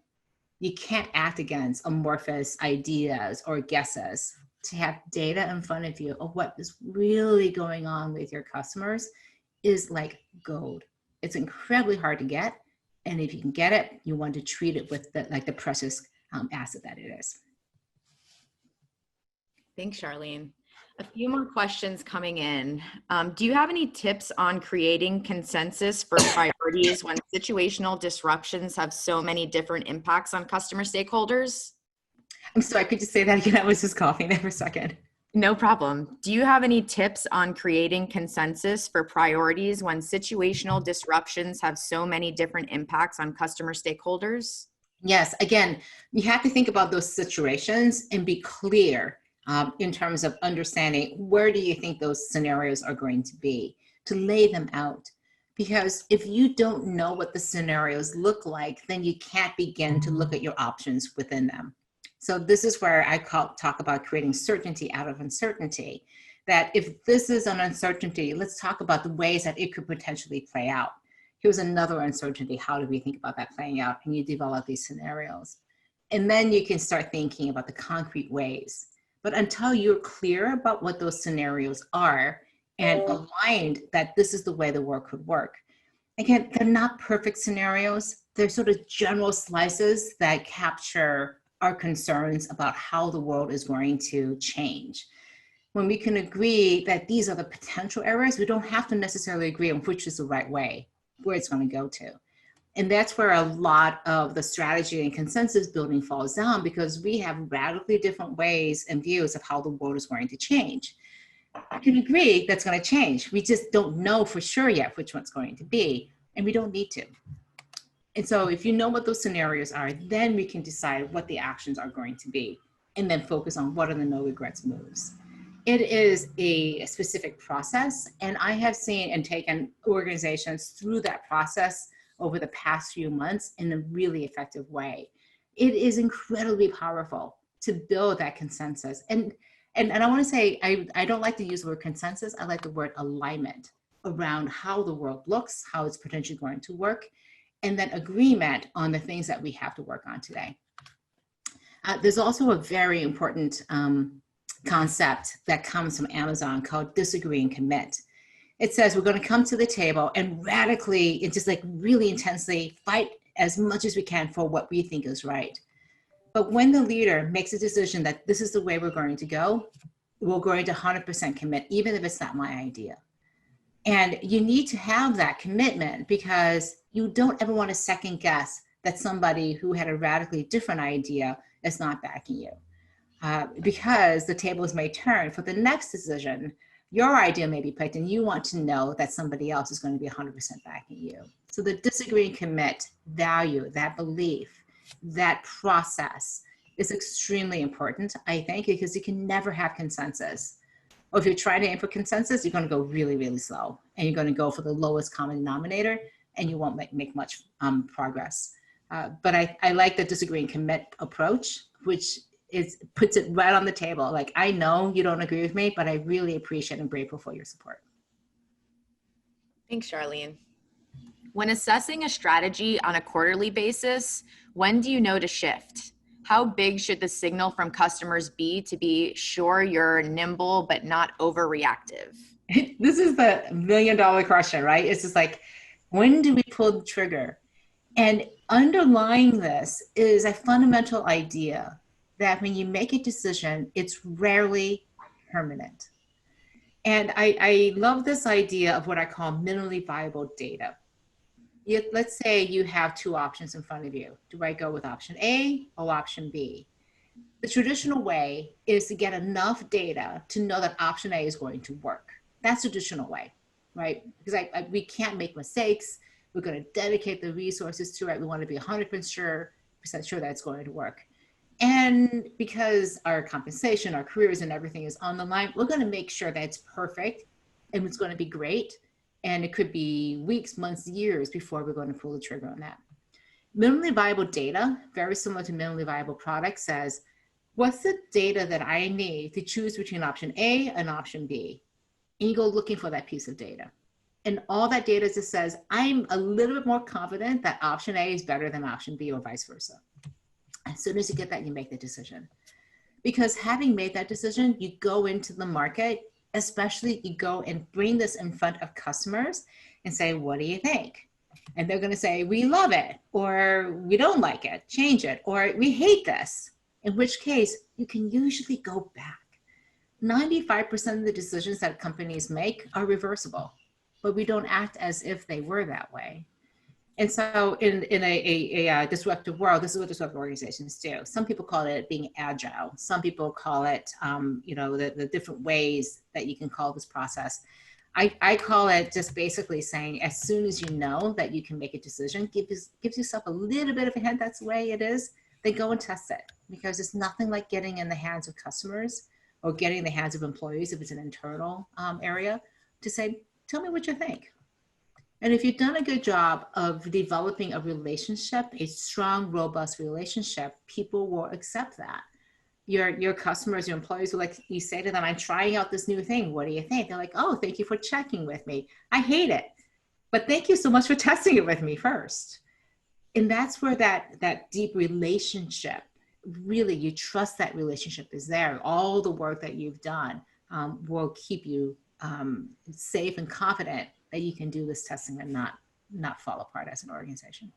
You can't act against amorphous ideas or guesses. To have data in front of you of what is really going on with your customers is like gold. It's incredibly hard to get, and if you can get it, you want to treat it with the precious asset that it is. Thanks, Charlene. A few more questions coming in. Do you have any tips on creating consensus for priorities when situational disruptions have so many different impacts on customer stakeholders? I'm sorry, could you say that again? I was just coughing there for a second. No problem. Do you have any tips on creating consensus for priorities when situational disruptions have so many different impacts on customer stakeholders? Yes, again, you have to think about those situations and be clear in terms of understanding where do you think those scenarios are going to be, to lay them out. Because if you don't know what the scenarios look like, then you can't begin to look at your options within them. So this is where I talk about creating certainty out of uncertainty. That if this is an uncertainty, let's talk about the ways that it could potentially play out. Here's another uncertainty. How do we think about that playing out? And you develop these scenarios. And then you can start thinking about the concrete ways. But until you're clear about what those scenarios are and aligned that this is the way the work could work. Again, they're not perfect scenarios. They're sort of general slices that capture our concerns about how the world is going to change. When we can agree that these are the potential areas, we don't have to necessarily agree on which is the right way, where it's going to go to. And that's where a lot of the strategy and consensus building falls down, because we have radically different ways and views of how the world is going to change. I can agree that's going to change. We just don't know for sure yet which one's going to be, and we don't need to. And so if you know what those scenarios are, then we can decide what the actions are going to be, and then focus on what are the no regrets moves. It is a specific process, and I have seen and taken organizations through that process over the past few months in a really effective way. It is incredibly powerful to build that consensus. And I want to say, I don't like to use the word consensus. I like the word alignment around how the world looks, how it's potentially going to work, and then agreement on the things that we have to work on today. There's also a very important concept that comes from Amazon called disagree and commit. It says we're going to come to the table and radically and just like really intensely fight as much as we can for what we think is right. But when the leader makes a decision that this is the way we're going to go, we're going to 100% commit, even if it's not my idea. And you need to have that commitment, because you don't ever want to second guess that somebody who had a radically different idea is not backing you. Because the tables may turn for the next decision. Your idea may be picked, and you want to know that somebody else is going to be 100% backing you. So the disagree and commit value, that belief, that process is extremely important, I think, because you can never have consensus. Or if you're trying to aim for consensus, you're going to go really, really slow, and you're going to go for the lowest common denominator, and you won't make much progress. But I like the disagree and commit approach, which puts it right on the table. Like, I know you don't agree with me, but I really appreciate and grateful for your support. Thanks, Charlene. When assessing a strategy on a quarterly basis, when do you know to shift? How big should the signal from customers be to be sure you're nimble but not overreactive? This is the $1 million question, right? It's just like, when do we pull the trigger? And underlying this is a fundamental idea that when you make a decision, it's rarely permanent. And I love this idea of what I call minimally viable data. Let's say you have two options in front of you. Do I go with option A or option B? The traditional way is to get enough data to know that option A is going to work. That's the traditional way, right? Because we can't make mistakes. We're going to dedicate the resources to it. We want to be 100% sure that it's going to work. And because our compensation, our careers, and everything is on the line, we're going to make sure that it's perfect and it's going to be great. And it could be weeks, months, years before we're going to pull the trigger on that. Minimally viable data, very similar to minimally viable product, says, what's the data that I need to choose between option A and option B? And you go looking for that piece of data. And all that data just says, I'm a little bit more confident that option A is better than option B, or vice versa. As soon as you get that, you make the decision. Because having made that decision, you go into the market, especially you go and bring this in front of customers and say, what do you think? And they're going to say, we love it, or we don't like it, change it, or we hate this. In which case, you can usually go back. 95% of the decisions that companies make are reversible, but we don't act as if they were that way. And so in a disruptive world, this is what disruptive organizations do. Some people call it being agile. Some people call it, the different ways that you can call this process. I call it just basically saying, as soon as you know that you can make a decision, gives yourself a little bit of a hint that's the way it is, then go and test it. Because it's nothing like getting in the hands of customers or getting in the hands of employees if it's an internal area to say, tell me what you think. And if you've done a good job of developing a relationship, a strong, robust relationship, people will accept that. Your customers, your employees will, like, you say to them, I'm trying out this new thing. What do you think? They're like, oh, thank you for checking with me. I hate it, but thank you so much for testing it with me first. And that's where that deep relationship, really, you trust that relationship is there. All the work that you've done will keep you safe and confident that you can do this testing and not fall apart as an organization.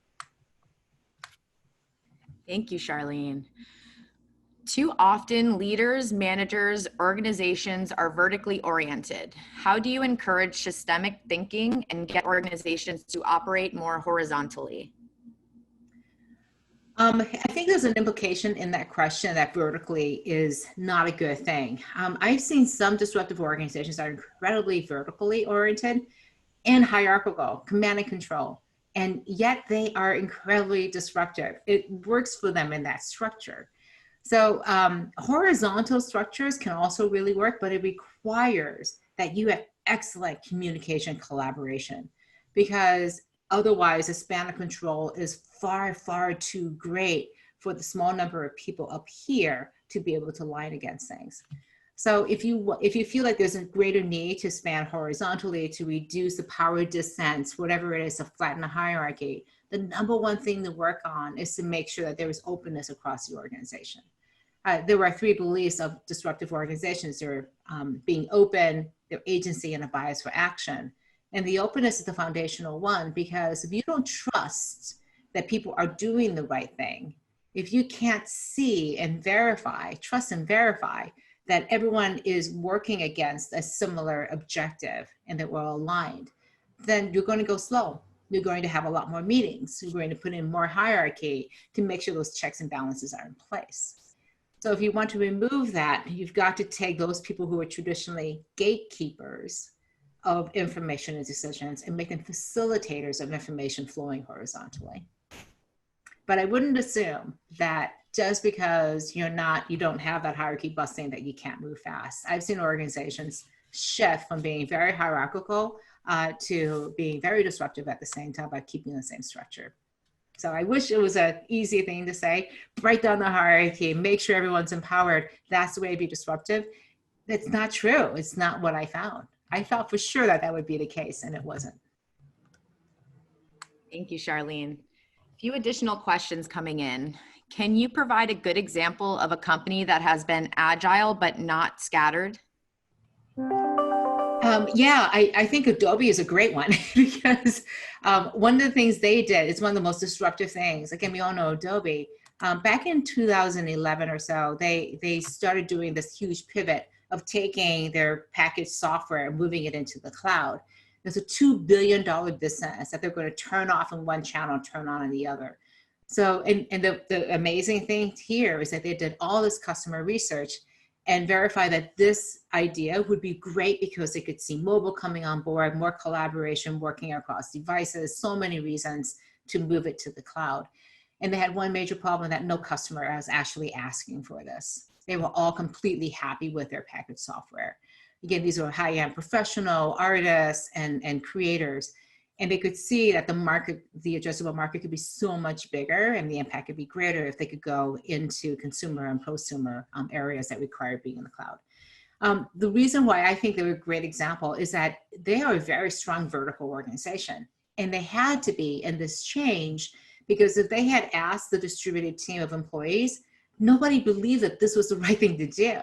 Thank you, Charlene. Too often, leaders, managers, organizations are vertically oriented. How do you encourage systemic thinking and get organizations to operate more horizontally? I think there's an implication in that question that vertically is not a good thing. I've seen some disruptive organizations that are incredibly vertically oriented and hierarchical, command and control, and yet they are incredibly disruptive. It works for them in that structure. So horizontal structures can also really work, but it requires that you have excellent communication collaboration, because otherwise the span of control is far, far too great for the small number of people up here to be able to line against things. So if you feel like there's a greater need to span horizontally to reduce the power distance, whatever it is, to flatten the hierarchy, the number one thing to work on is to make sure that there is openness across the organization. There are 3 beliefs of disruptive organizations. They're being open, their agency, and a bias for action. And the openness is the foundational one, because if you don't trust that people are doing the right thing, if you can't see and verify, trust and verify that everyone is working against a similar objective and that we're aligned, then you're going to go slow. You're going to have a lot more meetings. You're going to put in more hierarchy to make sure those checks and balances are in place. So if you want to remove that, you've got to take those people who are traditionally gatekeepers of information and decisions and make them facilitators of information flowing horizontally. But I wouldn't assume that just because you don't have that hierarchy busting, that you can't move fast. I've seen organizations shift from being very hierarchical to being very disruptive at the same time by keeping the same structure. So I wish it was an easy thing to say, break down the hierarchy, make sure everyone's empowered. That's the way to be disruptive. That's not true. It's not what I found. I thought for sure that would be the case, and it wasn't. Thank you, Charlene. A few additional questions coming in. Can you provide a good example of a company that has been agile but not scattered? Yeah, I think Adobe is a great one because one of the things they did, it's one of the most disruptive things. Again, we all know Adobe. Back in 2011 or so, they started doing this huge pivot of taking their packaged software and moving it into the cloud. There's a $2 billion business that they're going to turn off in one channel and turn on in the other. So, and the amazing thing here is that they did all this customer research and verify that this idea would be great because they could see mobile coming on board, more collaboration, working across devices, so many reasons to move it to the cloud. And they had one major problem, that no customer was actually asking for this. They were all completely happy with their packaged software. Again, these were high-end professional artists and creators. And they could see that the market, the addressable market, could be so much bigger and the impact could be greater if they could go into consumer and prosumer areas that require being in the cloud. The reason why I think they're a great example is that they are a very strong vertical organization. And they had to be in this change because if they had asked the distributed team of employees, nobody believed that this was the right thing to do.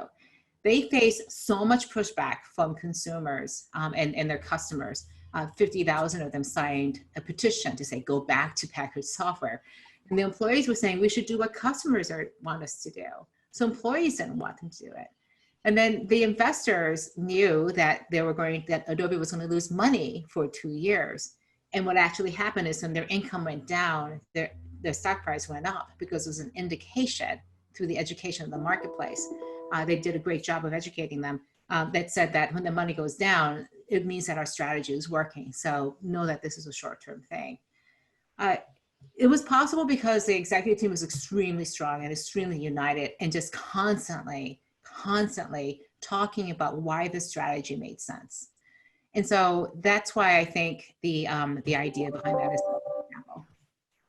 They faced so much pushback from consumers and their customers. 50,000 of them signed a petition to say, go back to packaged software. And the employees were saying, we should do what customers want us to do. So employees didn't want them to do it. And then the investors knew that that Adobe was going to lose money for 2 years. And what actually happened is when their income went down, their stock price went up because it was an indication through the education of the marketplace. They did a great job of educating them that said that when the money goes down, it means that our strategy is working. So know that this is a short-term thing. It was possible because the executive team was extremely strong and extremely united and just constantly talking about why the strategy made sense. And so that's why I think the idea behind that is example.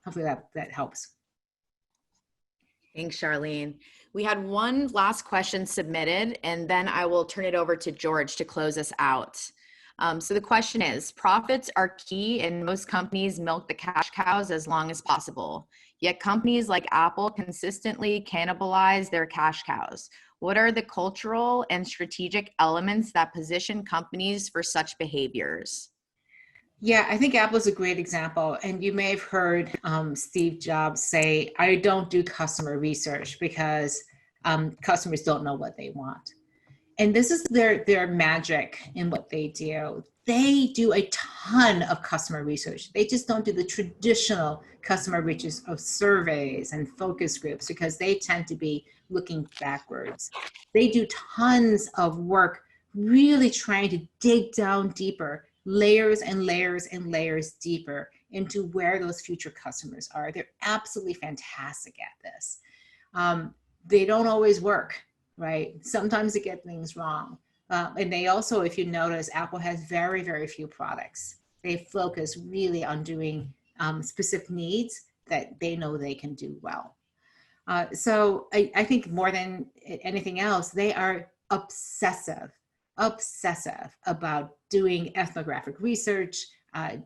Hopefully that helps. Thanks, Charlene. We had one last question submitted, and then I will turn it over to George to close us out. So the question is, profits are key and most companies milk the cash cows as long as possible. Yet companies like Apple consistently cannibalize their cash cows. What are the cultural and strategic elements that position companies for such behaviors? Yeah, I think Apple is a great example. And you may have heard Steve Jobs say, I don't do customer research because customers don't know what they want. And this is their magic in what they do. They do a ton of customer research. They just don't do the traditional customer research of surveys and focus groups because they tend to be looking backwards. They do tons of work really trying to dig down deeper, layers and layers and layers deeper into where those future customers are. They're absolutely fantastic at this. They don't always work, right? Sometimes they get things wrong. And they also, if you notice, Apple has very, very few products. They focus really on doing specific needs that they know they can do well. So I think more than anything else, they are obsessive about doing ethnographic research,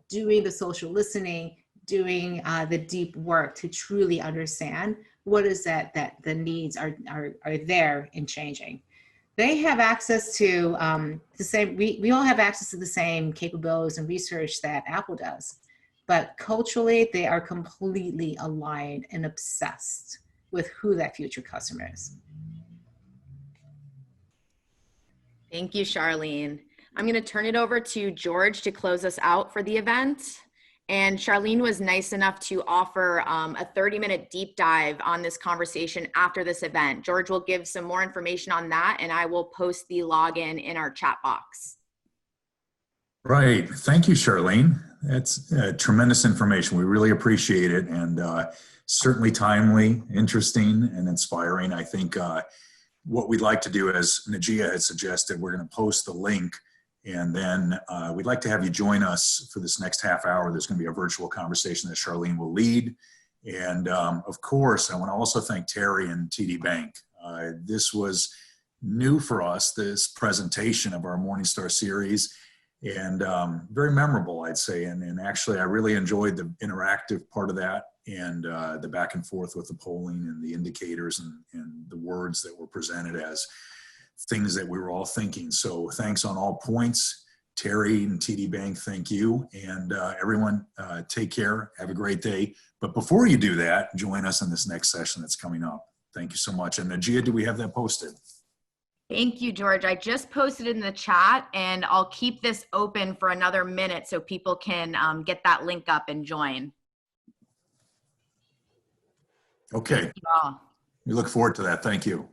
doing the social listening, doing the deep work to truly understand what is that the needs are there in changing. They have access to the same, we all have access to the same capabilities and research that Apple does, but culturally they are completely aligned and obsessed with who that future customer is. Thank you, Charlene. I'm going to turn it over to George to close us out for the event. And Charlene was nice enough to offer a 30-minute deep dive on this conversation after this event. George will give some more information on that, and I will post the login in our chat box. Right. Thank you, Charlene. That's tremendous information. We really appreciate it, and certainly timely, interesting, and inspiring. I think what we'd like to do, as Najia had suggested, we're going to post the link, and then we'd like to have you join us for this next half hour. There's going to be a virtual conversation that Charlene will lead. And of course, I want to also thank Terry and TD Bank. This was new for us, this presentation of our Morningstar series, and very memorable, I'd say. And actually, I really enjoyed the interactive part of that, and the back and forth with the polling and the indicators and the words that were presented as things that we were all thinking. So thanks on all points. Terry and TD Bank, thank you. And everyone, take care. Have a great day. But before you do that, join us in this next session that's coming up. Thank you so much. And Najia, do we have that posted? Thank you, George. I just posted it in the chat, and I'll keep this open for another minute so people can get that link up and join. Okay. Thank you all. We look forward to that. Thank you.